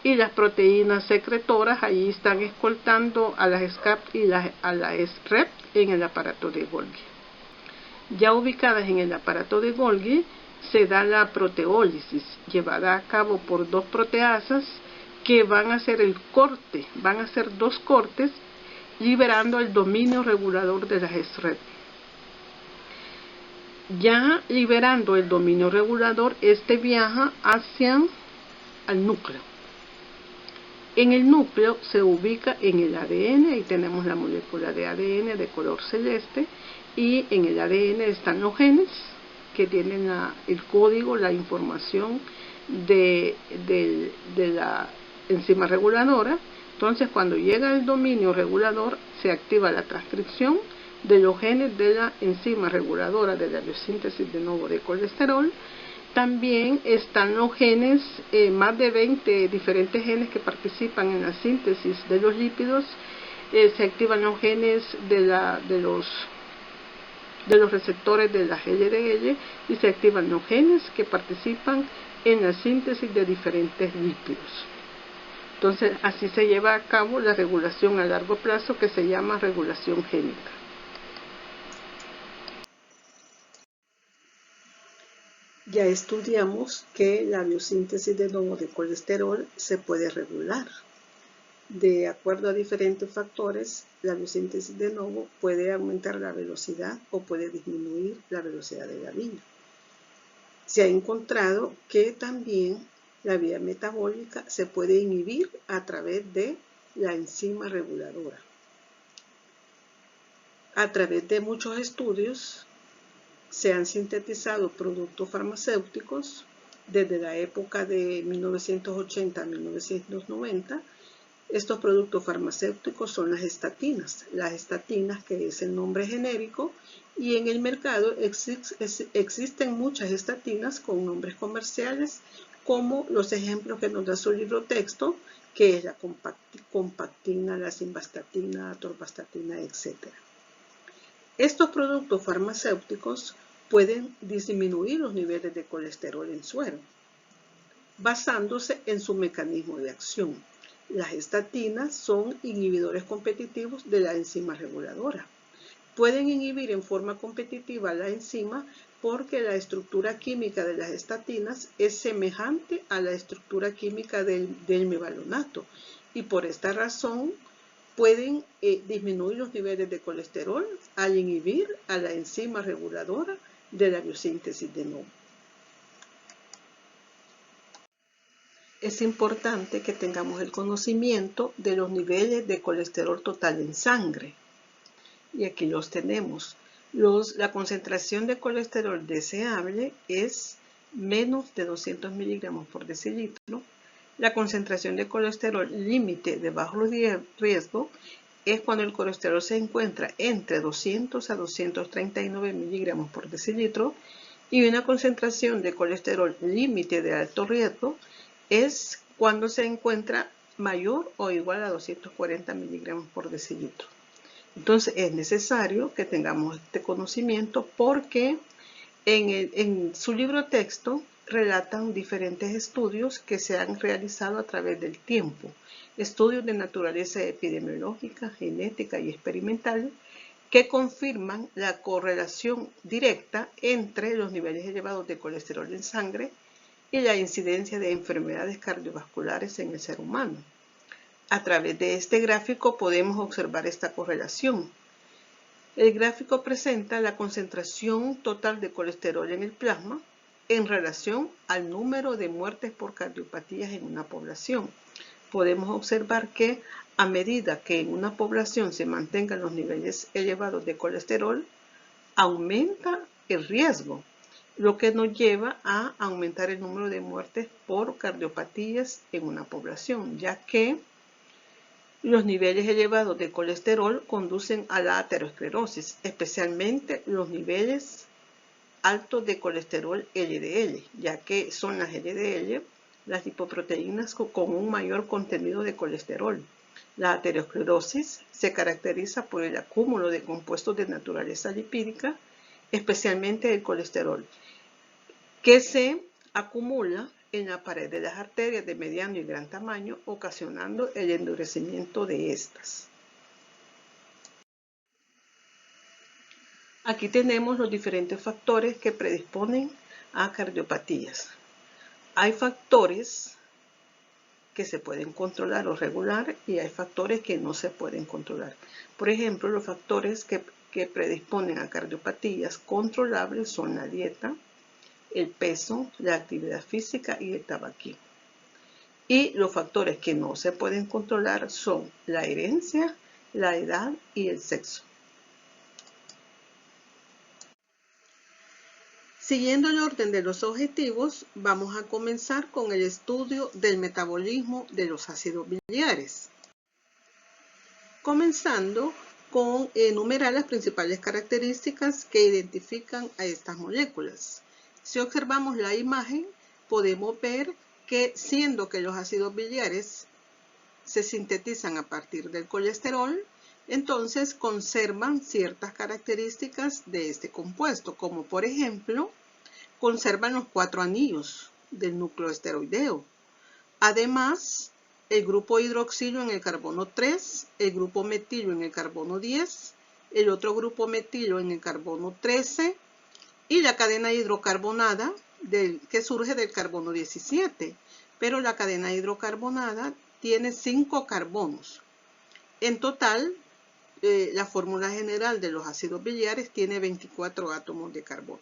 Speaker 1: y las proteínas secretoras allí están escoltando a las SCAP y a la SREP en el aparato de Golgi. Ya ubicadas en el aparato de Golgi, se da la proteólisis, llevada a cabo por 2 proteasas que van a hacer el corte, van a hacer 2 cortes, liberando el dominio regulador de las SREP. Ya liberando el dominio regulador, este viaja hacia el núcleo. En el núcleo se ubica en el ADN, ahí tenemos la molécula de ADN de color celeste, y en el ADN están los genes que tienen el código, la información de la enzima reguladora. Entonces, cuando llega el dominio regulador, se activa la transcripción de los genes de la enzima reguladora de la biosíntesis de nuevo de colesterol. También están los genes, más de 20 diferentes genes que participan en la síntesis de los lípidos. Se activan los genes de los receptores de la LDL y se activan los genes que participan en la síntesis de diferentes lípidos. Entonces, así se lleva a cabo la regulación a largo plazo que se llama regulación génica. Ya estudiamos que la biosíntesis de nuevo de colesterol se puede regular. De acuerdo a diferentes factores, la biosíntesis de nuevo puede aumentar la velocidad o puede disminuir la velocidad de la vía. Se ha encontrado que también la vía metabólica se puede inhibir a través de la enzima reguladora. A través de muchos estudios se han sintetizado productos farmacéuticos desde la época de 1980 a 1990. Estos productos farmacéuticos son las estatinas, que es el nombre genérico, y en el mercado existen muchas estatinas con nombres comerciales, como los ejemplos que nos da su libro texto, que es la compactina, la simvastatina, atorvastatina, etc. Estos productos farmacéuticos pueden disminuir los niveles de colesterol en suero, basándose en su mecanismo de acción. Las estatinas son inhibidores competitivos de la enzima reguladora. Pueden inhibir en forma competitiva la enzima porque la estructura química de las estatinas es semejante a la estructura química del mevalonato, y por esta razón pueden disminuir los niveles de colesterol al inhibir a la enzima reguladora de la biosíntesis de nuevo. Es importante que tengamos el conocimiento de los niveles de colesterol total en sangre. Y aquí los tenemos. La concentración de colesterol deseable es menos de 200 miligramos por decilitro. La concentración de colesterol límite de bajo riesgo es cuando el colesterol se encuentra entre 200 a 239 miligramos por decilitro, y una concentración de colesterol límite de alto riesgo es cuando se encuentra mayor o igual a 240 miligramos por decilitro. Entonces es necesario que tengamos este conocimiento porque en su libro texto relatan diferentes estudios que se han realizado a través del tiempo, estudios de naturaleza epidemiológica, genética y experimental que confirman la correlación directa entre los niveles elevados de colesterol en sangre y la incidencia de enfermedades cardiovasculares en el ser humano. A través de este gráfico podemos observar esta correlación. El gráfico presenta la concentración total de colesterol en el plasma en relación al número de muertes por cardiopatías en una población. Podemos observar que a medida que en una población se mantengan los niveles elevados de colesterol, aumenta el riesgo, lo que nos lleva a aumentar el número de muertes por cardiopatías en una población, ya que los niveles elevados de colesterol conducen a la aterosclerosis, especialmente los niveles altos de colesterol LDL, ya que son las LDL las lipoproteínas con un mayor contenido de colesterol. La aterosclerosis se caracteriza por el acúmulo de compuestos de naturaleza lipídica, especialmente el colesterol, que se acumula en la pared de las arterias de mediano y gran tamaño, ocasionando el endurecimiento de estas. Aquí tenemos los diferentes factores que predisponen a cardiopatías. Hay factores que se pueden controlar o regular y hay factores que no se pueden controlar. Por ejemplo, los factores que predisponen a cardiopatías controlables son la dieta, el peso, la actividad física y el tabaquismo. Y los factores que no se pueden controlar son la herencia, la edad y el sexo. Siguiendo el orden de los objetivos, vamos a comenzar con el estudio del metabolismo de los ácidos biliares. Comenzando con enumerar las principales características que identifican a estas moléculas. Si observamos la imagen, podemos ver que siendo que los ácidos biliares se sintetizan a partir del colesterol, entonces conservan ciertas características de este compuesto, como por ejemplo, conservan los 4 anillos del núcleo esteroideo. Además, el grupo hidroxilo en el carbono 3, el grupo metilo en el carbono 10, el otro grupo metilo en el carbono 13 y la cadena hidrocarbonada que surge del carbono 17. Pero la cadena hidrocarbonada tiene 5 carbonos. En total, la fórmula general de los ácidos biliares tiene 24 átomos de carbono.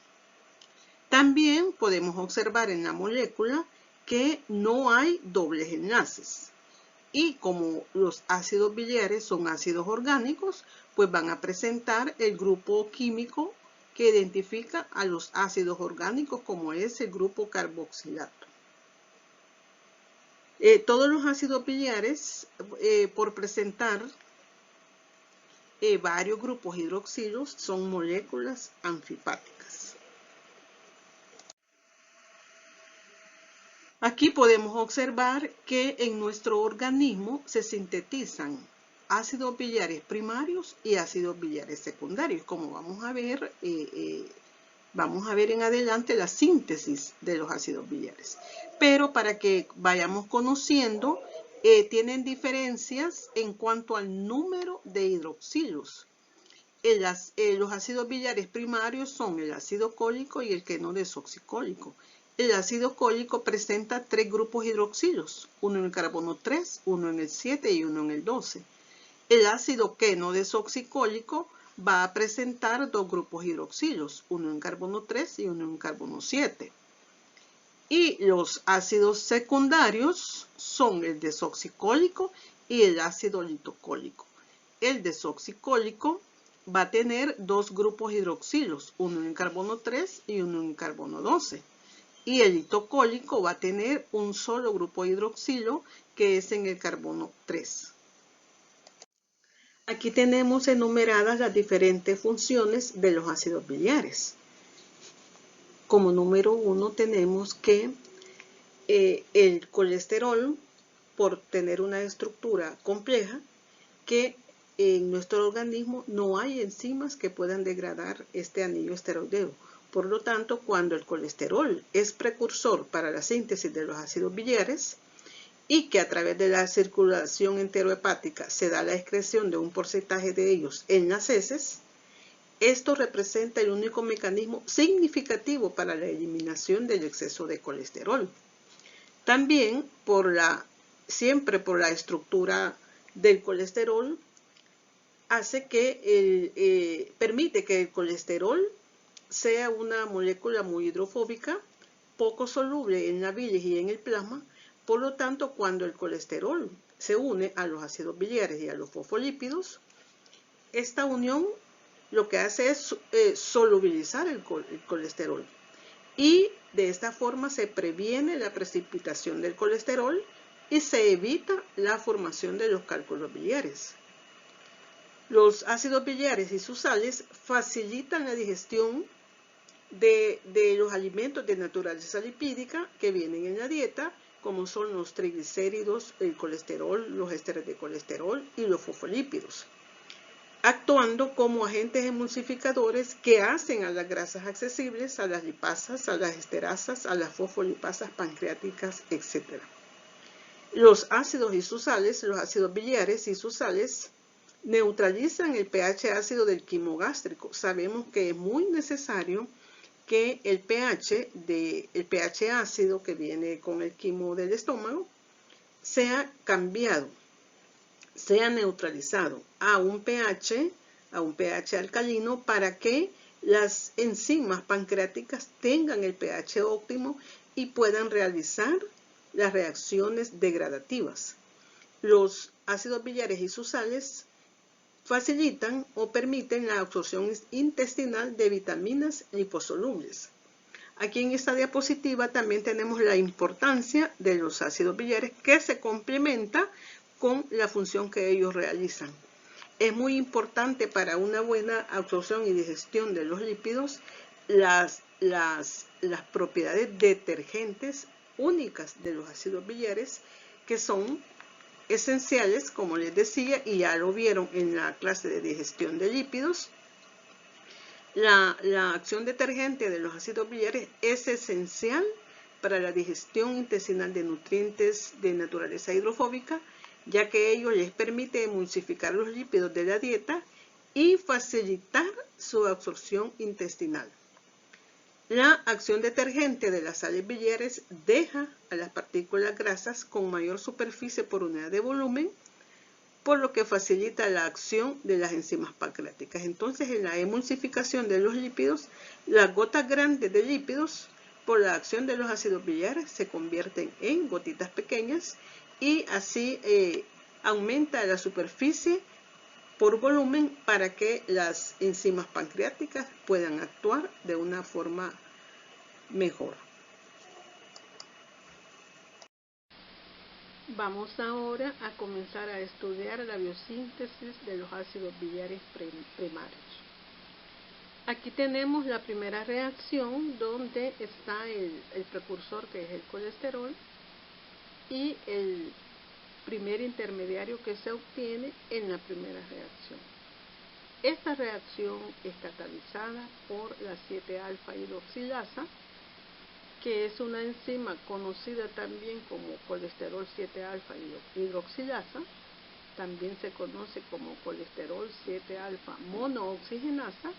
Speaker 1: También podemos observar en la molécula que no hay dobles enlaces. Y como los ácidos biliares son ácidos orgánicos, pues van a presentar el grupo químico que identifica a los ácidos orgánicos, como es el grupo carboxilato. Todos los ácidos biliares, por presentar varios grupos hidroxilos, son moléculas anfipáticas. Aquí podemos observar que en nuestro organismo se sintetizan ácidos biliares primarios y ácidos biliares secundarios. Como vamos a ver en adelante la síntesis de los ácidos biliares. Pero para que vayamos conociendo, tienen diferencias en cuanto al número de hidroxilos. Los ácidos biliares primarios son el ácido cólico y el queno desoxicólico. El ácido cólico presenta 3 grupos hidroxilos, uno en el carbono 3, uno en el 7 y uno en el 12. El ácido queno desoxicólico va a presentar 2 grupos hidroxilos, uno en carbono 3 y uno en carbono 7. Y los ácidos secundarios son el desoxicólico y el ácido litocólico. El desoxicólico va a tener 2 grupos hidroxilos, uno en carbono 3 y uno en carbono 12. y el hidrocólico va a tener un solo grupo hidroxilo que es en el carbono 3. Aquí tenemos enumeradas las diferentes funciones de los ácidos biliares. Como número 1 tenemos que el colesterol, por tener una estructura compleja, que en nuestro organismo no hay enzimas que puedan degradar este anillo esteroideo. Por lo tanto, cuando el colesterol es precursor para la síntesis de los ácidos biliares y que a través de la circulación enterohepática se da la excreción de un porcentaje de ellos en las heces, esto representa el único mecanismo significativo para la eliminación del exceso de colesterol. También siempre por la estructura del colesterol, hace que permite que el colesterol sea una molécula muy hidrofóbica, poco soluble en la bilis y en el plasma. Por lo tanto, cuando el colesterol se une a los ácidos biliares y a los fosfolípidos, esta unión lo que hace es solubilizar el colesterol. Y de esta forma se previene la precipitación del colesterol y se evita la formación de los cálculos biliares. Los ácidos biliares y sus sales facilitan la digestión de los alimentos de naturaleza lipídica que vienen en la dieta, como son los triglicéridos, el colesterol, los ésteres de colesterol y los fosfolípidos, actuando como agentes emulsificadores que hacen a las grasas accesibles, a las lipasas, a las esterasas, a las fosfolipasas pancreáticas, etc. Los ácidos y sus sales, los ácidos biliares y sus sales, neutralizan el pH ácido del quimo gástrico. Sabemos que es muy necesario que el pH ácido que viene con el quimo del estómago sea cambiado, sea neutralizado a un pH alcalino para que las enzimas pancreáticas tengan el pH óptimo y puedan realizar las reacciones degradativas. Los ácidos biliares y sus sales facilitan o permiten la absorción intestinal de vitaminas liposolubles. Aquí en esta diapositiva también tenemos la importancia de los ácidos biliares que se complementa con la función que ellos realizan. Es muy importante para una buena absorción y digestión de los lípidos las propiedades detergentes únicas de los ácidos biliares, que son esenciales, como les decía, y ya lo vieron en la clase de digestión de lípidos. La acción detergente de los ácidos biliares es esencial para la digestión intestinal de nutrientes de naturaleza hidrofóbica, ya que ello les permite emulsificar los lípidos de la dieta y facilitar su absorción intestinal. La acción detergente de las sales biliares deja a las partículas grasas con mayor superficie por unidad de volumen, por lo que facilita la acción de las enzimas pancreáticas. Entonces, en la emulsificación de los lípidos, las gotas grandes de lípidos, por la acción de los ácidos biliares, se convierten en gotitas pequeñas y así aumenta la superficie por volumen para que las enzimas pancreáticas puedan actuar de una forma mejor. Vamos ahora a comenzar a estudiar la biosíntesis de los ácidos biliares primarios. Aquí tenemos la primera reacción donde está el precursor, que es el colesterol, y el primer intermediario que se obtiene en la primera reacción. Esta reacción es catalizada por la 7-alfa hidroxilasa, que es una enzima conocida también como colesterol 7-alfa hidroxilasa, también se conoce como colesterol 7-alfa monooxigenasa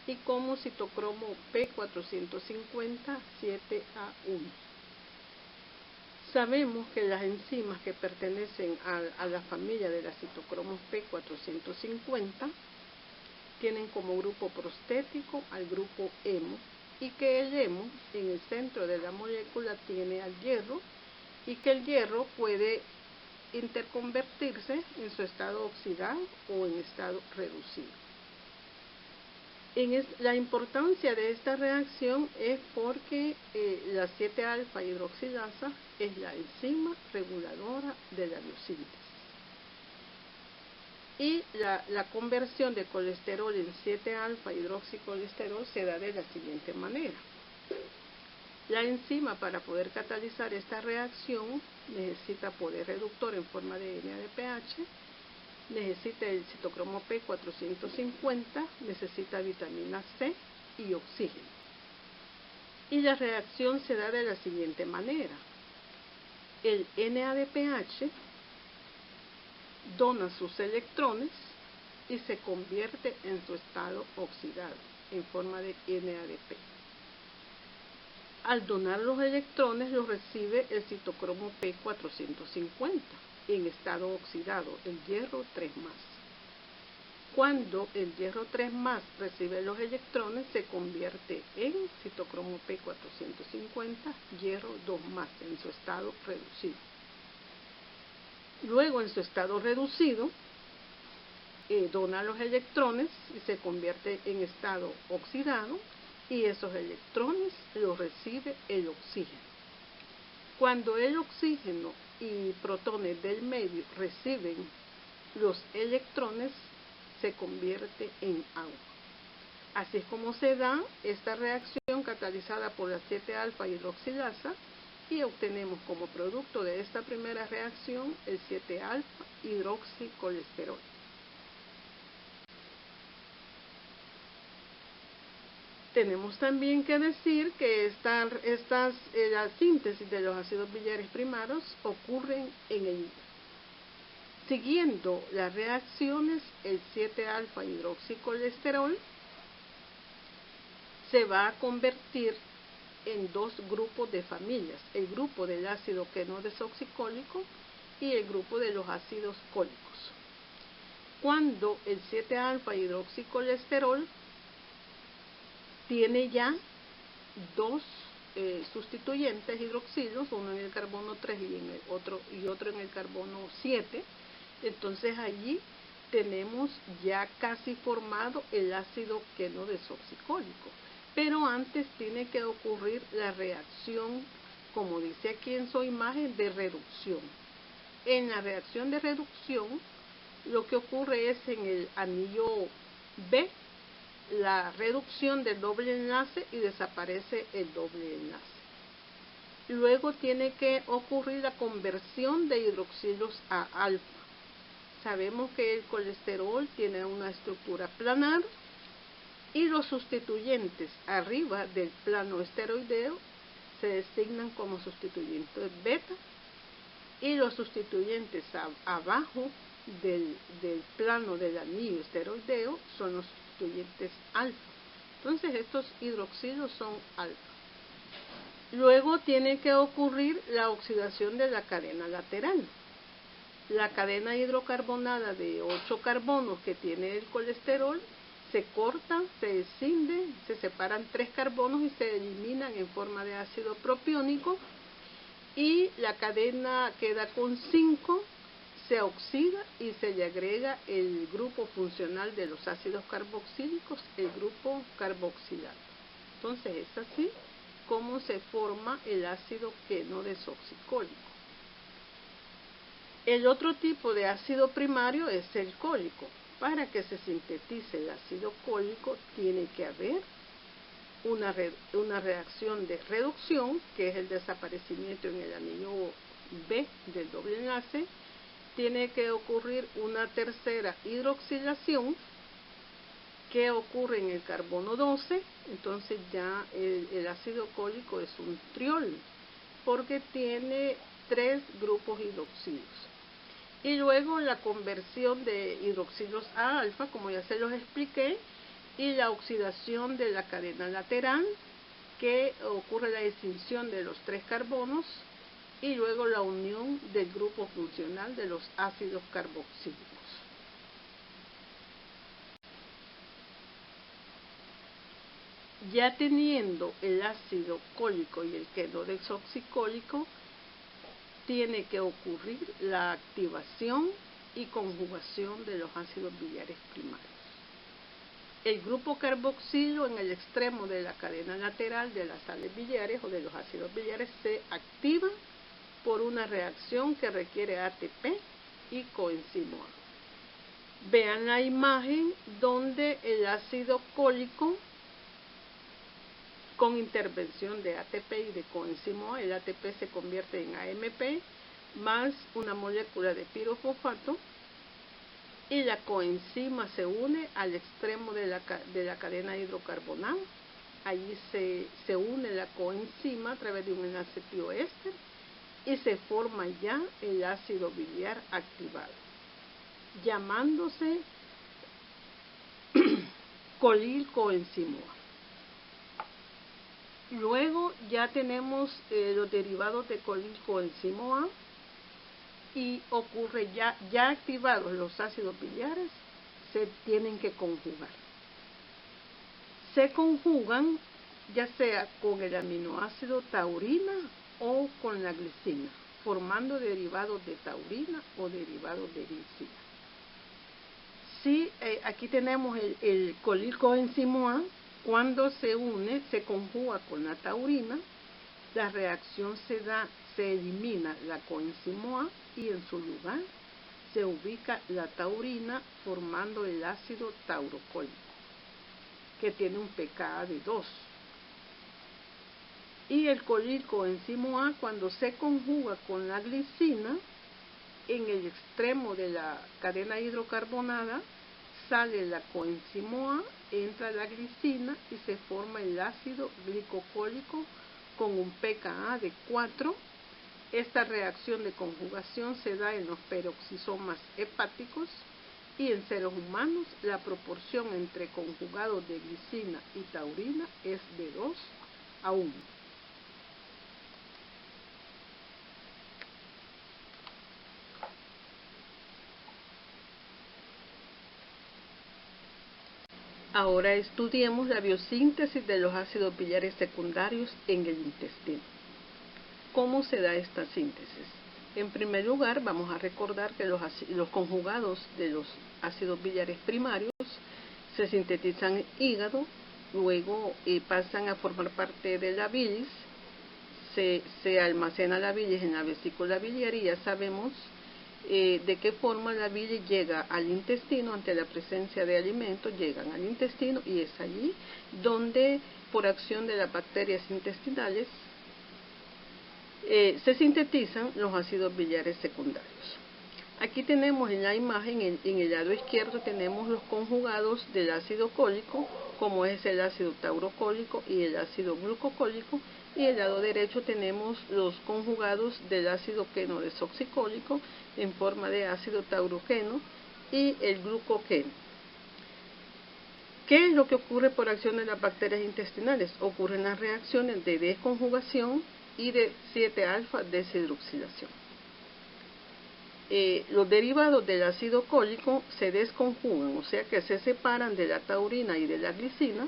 Speaker 1: y como citocromo P450 7A1. Sabemos que las enzimas que pertenecen a la familia de las citocromos P450 tienen como grupo prostético al grupo hemo, y que el hemo en el centro de la molécula tiene al hierro, y que el hierro puede interconvertirse en su estado oxidado o en estado reducido. La importancia de esta reacción es porque la 7-alfa hidroxilasa es la enzima reguladora de la biosíntesis. Y la conversión de colesterol en 7-alfa hidroxicolesterol se da de la siguiente manera. La enzima, para poder catalizar esta reacción, necesita poder reductor en forma de NADPH, necesita el citocromo P450, necesita vitamina C y oxígeno. Y la reacción se da de la siguiente manera. El NADPH dona sus electrones y se convierte en su estado oxidado en forma de NADP. Al donar los electrones los recibe el citocromo P450 en estado oxidado, el hierro 3+. Cuando el hierro 3+ recibe los electrones, se convierte en citocromo P450, hierro 2+, en su estado reducido. Luego, en su estado reducido, dona los electrones y se convierte en estado oxidado, y esos electrones los recibe el oxígeno. Cuando el oxígeno y protones del medio reciben los electrones, se convierte en agua. Así es como se da esta reacción catalizada por la 7-alfa hidroxilasa y obtenemos como producto de esta primera reacción el 7-alfa hidroxicolesterol. Tenemos también que decir que la síntesis de los ácidos biliares primarios ocurren en el hígado. Siguiendo las reacciones, el 7-alfa hidroxicolesterol se va a convertir en dos grupos de familias, el grupo del ácido queno desoxicólico y el grupo de los ácidos cólicos. Cuando el 7-alfa hidroxicolesterol tiene ya dos sustituyentes hidroxilos, uno en el carbono 3 y otro en el carbono 7, entonces allí tenemos ya casi formado el ácido queno desoxicólico. Pero antes tiene que ocurrir la reacción, como dice aquí en su imagen, de reducción. En la reacción de reducción, lo que ocurre es en el anillo B, la reducción del doble enlace y desaparece el doble enlace. Luego tiene que ocurrir la conversión de hidroxilos a alfa. Sabemos que el colesterol tiene una estructura planar y los sustituyentes arriba del plano esteroideo se designan como sustituyentes beta y los sustituyentes abajo del plano del anillo esteroideo son los sustituyentes alfa. Entonces estos hidroxilos son alfa. Luego tiene que ocurrir la oxidación de la cadena lateral. La cadena hidrocarbonada de 8 carbonos que tiene el colesterol se corta, se escinde, se separan 3 carbonos y se eliminan en forma de ácido propiónico, y la cadena queda con 5, se oxida y se le agrega el grupo funcional de los ácidos carboxílicos, el grupo carboxilato. Entonces es así como se forma el ácido queno desoxicólico. El otro tipo de ácido primario es el cólico. Para que se sintetice el ácido cólico tiene que haber una reacción de reducción, que es el desaparecimiento en el anillo B del doble enlace. Tiene que ocurrir una tercera hidroxilación que ocurre en el carbono 12, entonces ya el ácido cólico es un triol, porque tiene 3 grupos hidroxilos. Y luego la conversión de hidroxilos a alfa, como ya se los expliqué, y la oxidación de la cadena lateral, que ocurre la extinción de los 3 carbonos, y luego la unión del grupo funcional de los ácidos carboxílicos. Ya teniendo el ácido cólico y el queno desoxicólico, tiene que ocurrir la activación y conjugación de los ácidos biliares primarios. el grupo carboxilo en el extremo de la cadena lateral de las sales biliares o de los ácidos biliares se activa por una reacción que requiere ATP y coenzimo A. Vean la imagen donde el ácido cólico con intervención de ATP y de coenzimo A, el ATP se convierte en AMP más una molécula de pirofosfato y la coenzima se une al extremo de la cadena hidrocarbonada. Allí se une la coenzima a través de un enlace tioéster y se forma ya el ácido biliar activado, llamándose colilcoenzimo A. Luego ya tenemos los derivados de colilcoenzimo A y ocurre ya activados los ácidos biliares, se tienen que conjugar. Se conjugan ya sea con el aminoácido taurina o con la glicina, formando derivados de taurina o derivados de glicina. Sí, aquí tenemos el colilcoenzimo A. Cuando se conjuga con la taurina, la reacción se elimina la coenzimo A y en su lugar se ubica la taurina formando el ácido taurocólico, que tiene un pKa de 2. Y el colilcoenzimo A, cuando se conjuga con la glicina, en el extremo de la cadena hidrocarbonada, sale la coenzimo A, entra la glicina y se forma el ácido glicocólico con un pKa de 4. Esta reacción de conjugación se da en los peroxisomas hepáticos y en seres humanos la proporción entre conjugados de glicina y taurina es de 2:1. Ahora estudiemos la biosíntesis de los ácidos biliares secundarios en el intestino. ¿Cómo se da esta síntesis? En primer lugar, vamos a recordar que los conjugados de los ácidos biliares primarios se sintetizan en hígado, luego pasan a formar parte de la bilis, se almacena la bilis en la vesícula biliar y ya sabemos de qué forma la bilis llega al intestino. Ante la presencia de alimentos llegan al intestino y es allí donde por acción de las bacterias intestinales se sintetizan los ácidos biliares secundarios. Aquí tenemos en la imagen, en el lado izquierdo tenemos los conjugados del ácido cólico, como es el ácido taurocólico y el ácido glucocólico, y en el lado derecho tenemos los conjugados del ácido queno desoxicólico en forma de ácido tauroqueno y el glucoqueno. ¿Qué es lo que ocurre por acción de las bacterias intestinales? Ocurren las reacciones de desconjugación y de 7-alfa deshidroxilación. Los derivados del ácido cólico se desconjugan, o sea que se separan de la taurina y de la glicina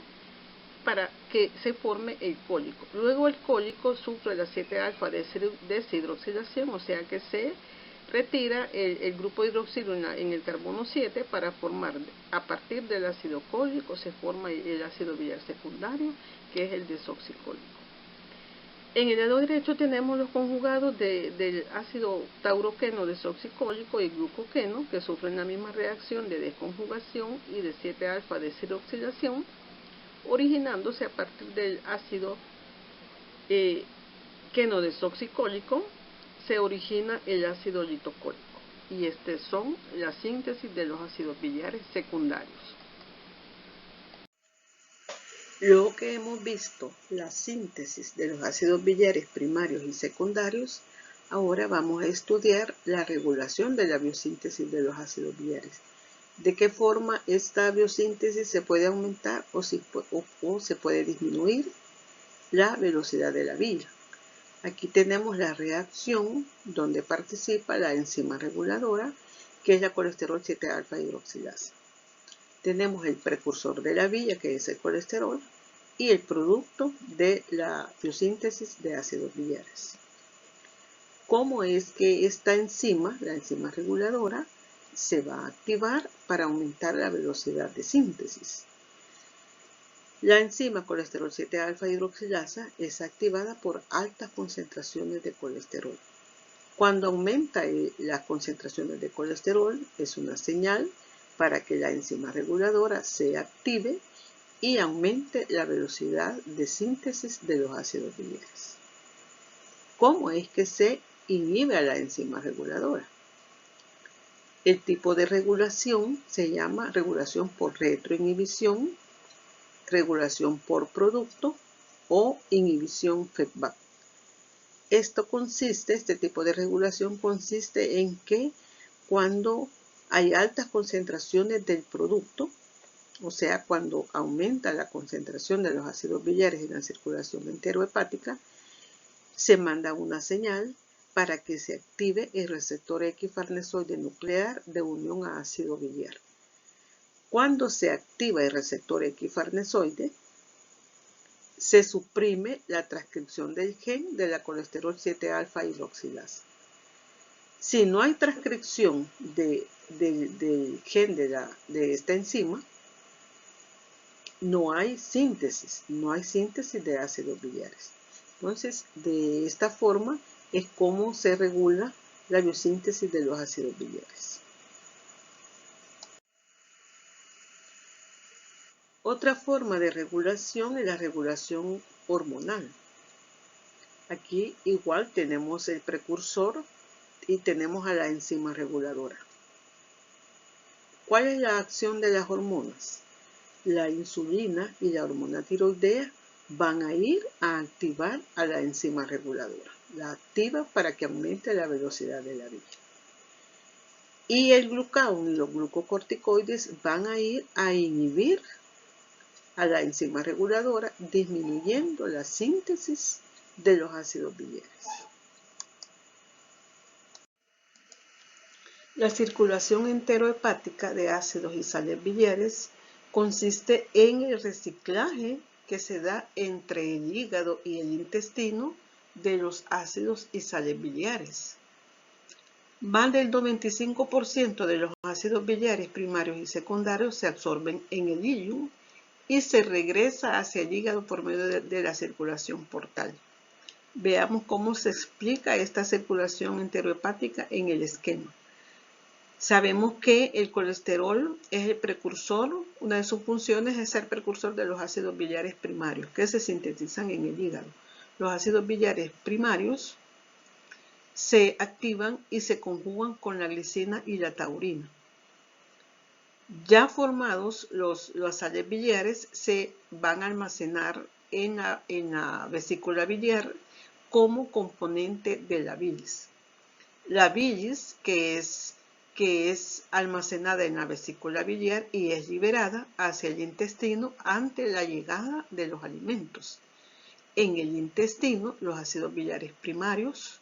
Speaker 1: para que se forme el cólico. Luego el cólico sufre la 7-alfa deshidroxilación, o sea que se retira el grupo hidroxilo en el carbono 7 para formar, a partir del ácido cólico se forma el ácido biliar secundario, que es el desoxicólico. En el lado derecho tenemos los conjugados del ácido tauroqueno desoxicólico y glucoqueno, que sufren la misma reacción de desconjugación y de 7-alfa deshidroxilación, originándose a partir del ácido queno desoxicólico, se origina el ácido litocólico. Y estas son la síntesis de los ácidos biliares secundarios. Luego que hemos visto la síntesis de los ácidos biliares primarios y secundarios, ahora vamos a estudiar la regulación de la biosíntesis de los ácidos biliares. ¿De qué forma esta biosíntesis se puede aumentar o se puede disminuir la velocidad de la vía? Aquí tenemos la reacción donde participa la enzima reguladora, que es la colesterol 7-alfa hidroxilasa. Tenemos el precursor de la vía, que es el colesterol, y el producto de la biosíntesis de ácidos biliares. ¿Cómo es que esta enzima, la enzima reguladora, se va a activar para aumentar la velocidad de síntesis? La enzima colesterol 7-alfa hidroxilasa es activada por altas concentraciones de colesterol. Cuando aumenta las concentraciones de colesterol, es una señal para que la enzima reguladora se active y aumente la velocidad de síntesis de los ácidos biliares. ¿Cómo es que se inhibe a la enzima reguladora? El tipo de regulación se llama regulación por retroinhibición, regulación por producto o inhibición feedback. Este tipo de regulación consiste en que cuando hay altas concentraciones del producto, o sea, cuando aumenta la concentración de los ácidos biliares en la circulación enterohepática, se manda una señal para que se active el receptor equifarnesoide nuclear de unión a ácido biliar. Cuando se activa el receptor equifarnesoide, se suprime la transcripción del gen de la colesterol 7-alfa hidroxilasa. Si no hay transcripción del gen de esta enzima, no hay síntesis de ácidos biliares. Entonces, de esta forma es como se regula la biosíntesis de los ácidos biliares. Otra forma de regulación es la regulación hormonal. Aquí igual tenemos el precursor y tenemos a la enzima reguladora. ¿Cuál es la acción de las hormonas? La insulina y la hormona tiroidea van a ir a activar a la enzima reguladora. La activa para que aumente la velocidad de la vía. Y el glucagón y los glucocorticoides van a ir a inhibir a la enzima reguladora, disminuyendo la síntesis de los ácidos biliares. La circulación enterohepática de ácidos y sales biliares consiste en el reciclaje que se da entre el hígado y el intestino de los ácidos y sales biliares. Más del 95% de los ácidos biliares primarios y secundarios se absorben en el ileum y se regresa hacia el hígado por medio de la circulación portal. Veamos cómo se explica esta circulación enterohepática en el esquema. Sabemos que el colesterol es el precursor, una de sus funciones es ser precursor de los ácidos biliares primarios que se sintetizan en el hígado. Los ácidos biliares primarios se activan y se conjugan con la glicina y la taurina. Ya formados, las sales biliares se van a almacenar en la vesícula biliar como componente de la bilis. La bilis, que es almacenada en la vesícula biliar y es liberada hacia el intestino ante la llegada de los alimentos. En el intestino, los ácidos biliares primarios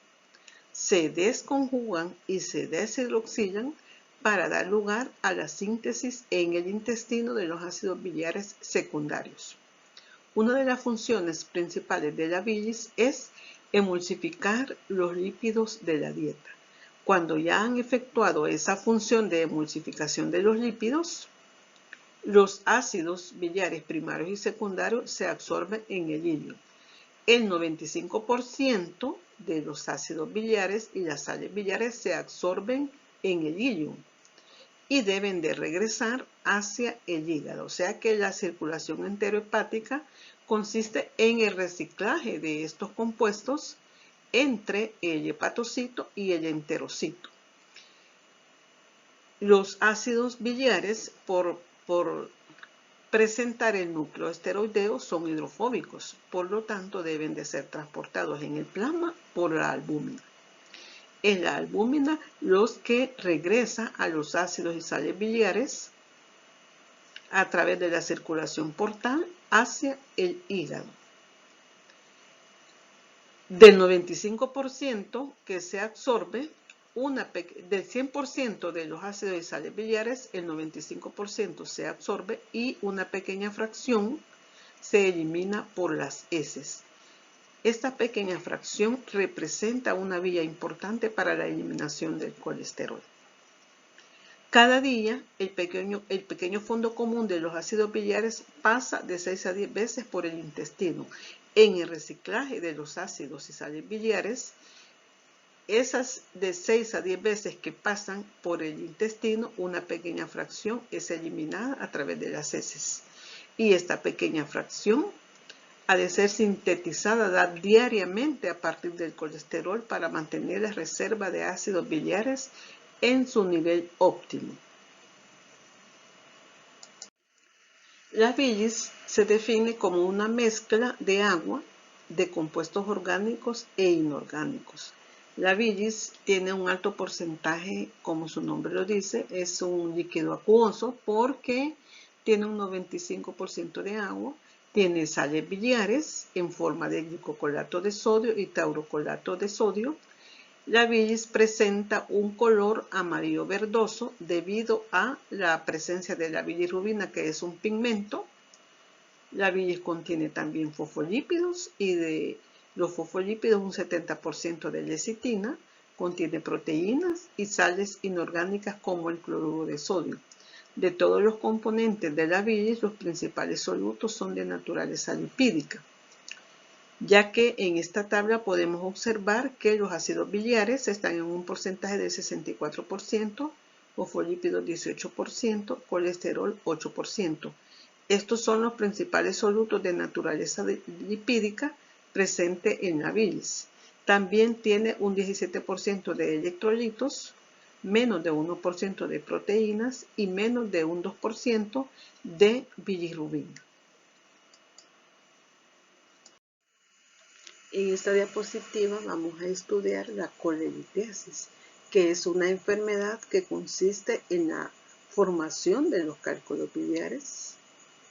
Speaker 1: se desconjugan y se deshidroxilan para dar lugar a la síntesis en el intestino de los ácidos biliares secundarios. Una de las funciones principales de la bilis es emulsificar los lípidos de la dieta. Cuando ya han efectuado esa función de emulsificación de los lípidos, los ácidos biliares primarios y secundarios se absorben en el ileum. El 95% de los ácidos biliares y las sales biliares se absorben en el ileum y deben de regresar hacia el hígado. O sea que la circulación enterohepática consiste en el reciclaje de estos compuestos entre el hepatocito y el enterocito. Los ácidos biliares, por presentar el núcleo esteroideo, son hidrofóbicos, por lo tanto deben de ser transportados en el plasma por la albúmina. Es la albúmina los que regresa a los ácidos y sales biliares a través de la circulación portal hacia el hígado. Del 95% que se absorbe, del 100% de los ácidos y sales biliares, el 95% se absorbe y una pequeña fracción se elimina por las heces. Esta pequeña fracción representa una vía importante para la eliminación del colesterol. Cada día, el pequeño fondo común de los ácidos biliares pasa de 6 a 10 veces por el intestino. En el reciclaje de los ácidos y sales biliares, esas de 6 a 10 veces que pasan por el intestino, una pequeña fracción es eliminada a través de las heces. Y esta pequeña fracción ha de ser sintetizada diariamente a partir del colesterol para mantener la reserva de ácidos biliares en su nivel óptimo. La bilis se define como una mezcla de agua, de compuestos orgánicos e inorgánicos. La bilis tiene un alto porcentaje, como su nombre lo dice, es un líquido acuoso porque tiene un 95% de agua, tiene sales biliares en forma de glicocolato de sodio y taurocolato de sodio. La bilis presenta un color amarillo verdoso debido a la presencia de la bilirrubina, que es un pigmento. La bilis contiene también fosfolípidos y de los fosfolípidos un 70% de lecitina, contiene proteínas y sales inorgánicas como el cloruro de sodio. De todos los componentes de la bilis, los principales solutos son de naturaleza lipídica, ya que en esta tabla podemos observar que los ácidos biliares están en un porcentaje del 64%, fosfolípidos 18%, colesterol 8%. Estos son los principales solutos de naturaleza lipídica presente en la bilis. También tiene un 17% de electrolitos, menos de 1% de proteínas y menos de un 2% de bilirrubina. En esta diapositiva vamos a estudiar la colelitiasis, que es una enfermedad que consiste en la formación de los cálculos biliares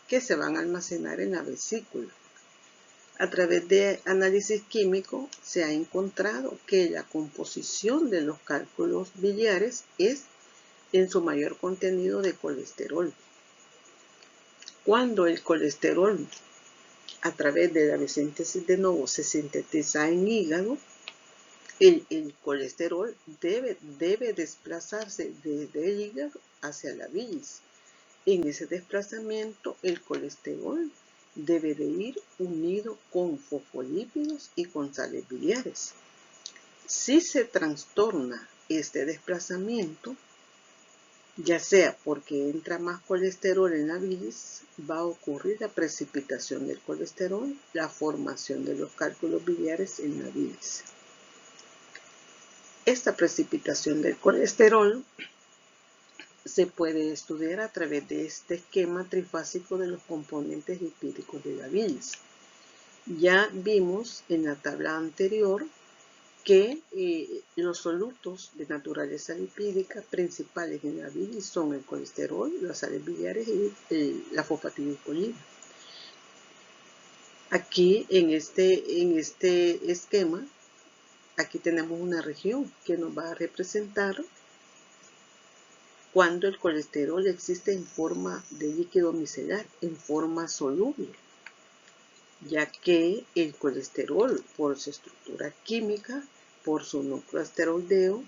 Speaker 1: que se van a almacenar en la vesícula. A través de análisis químico se ha encontrado que la composición de los cálculos biliares es en su mayor contenido de colesterol. Cuando el colesterol a través de la biosíntesis de nuevo se sintetiza en hígado, el colesterol debe desplazarse desde el hígado hacia la bilis. En ese desplazamiento, el colesterol debe de ir unido con fosfolípidos y con sales biliares. Si se trastorna este desplazamiento, ya sea porque entra más colesterol en la bilis, va a ocurrir la precipitación del colesterol, la formación de los cálculos biliares en la bilis. Esta precipitación del colesterol se puede estudiar a través de este esquema trifásico de los componentes lipídicos de la bilis. Ya vimos en la tabla anterior que los solutos de naturaleza lipídica principales en la bilis son el colesterol, las sales biliares y la fosfatidilcolina. Aquí en este esquema, aquí tenemos una región que nos va a representar cuando el colesterol existe en forma de líquido micelar, en forma soluble, ya que el colesterol, por su estructura química, por su núcleo esteroideo,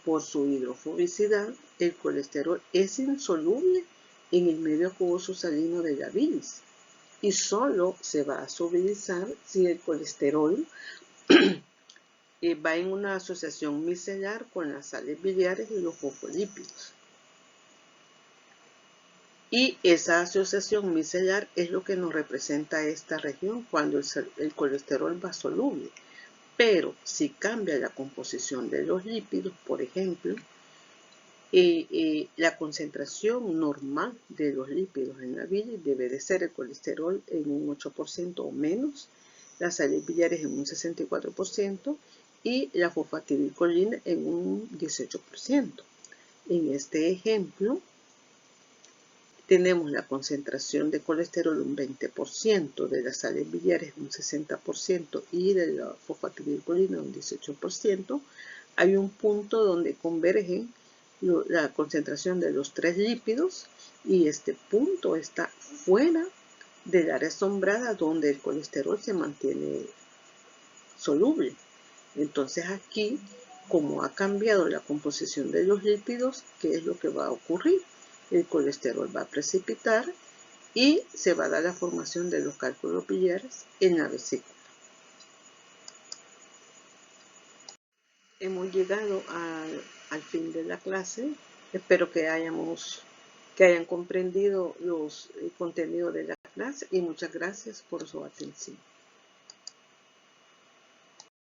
Speaker 1: por su hidrofobicidad, el colesterol es insoluble en el medio acuoso salino de la bilis y solo se va a solubilizar si el colesterol va en una asociación micelar con las sales biliares y los fosfolípidos. Y esa asociación micelar es lo que nos representa esta región cuando el colesterol va soluble. Pero si cambia la composición de los lípidos, por ejemplo, la concentración normal de los lípidos en la bilis debe de ser el colesterol en un 8% o menos, las sales biliares en un 64% y la fosfatidilcolina en un 18%. En este ejemplo, tenemos la concentración de colesterol un 20%, de las sales biliares un 60% y de la fosfatidilcolina un 18%. Hay un punto donde convergen la concentración de los tres lípidos y este punto está fuera del área asombrada donde el colesterol se mantiene soluble. Entonces aquí como ha cambiado la composición de los lípidos, ¿qué es lo que va a ocurrir? El colesterol va a precipitar y se va a dar la formación de los cálculos biliares en la vesícula. Hemos llegado al fin de la clase. Espero que hayan comprendido el contenido de la clase y muchas gracias por su atención.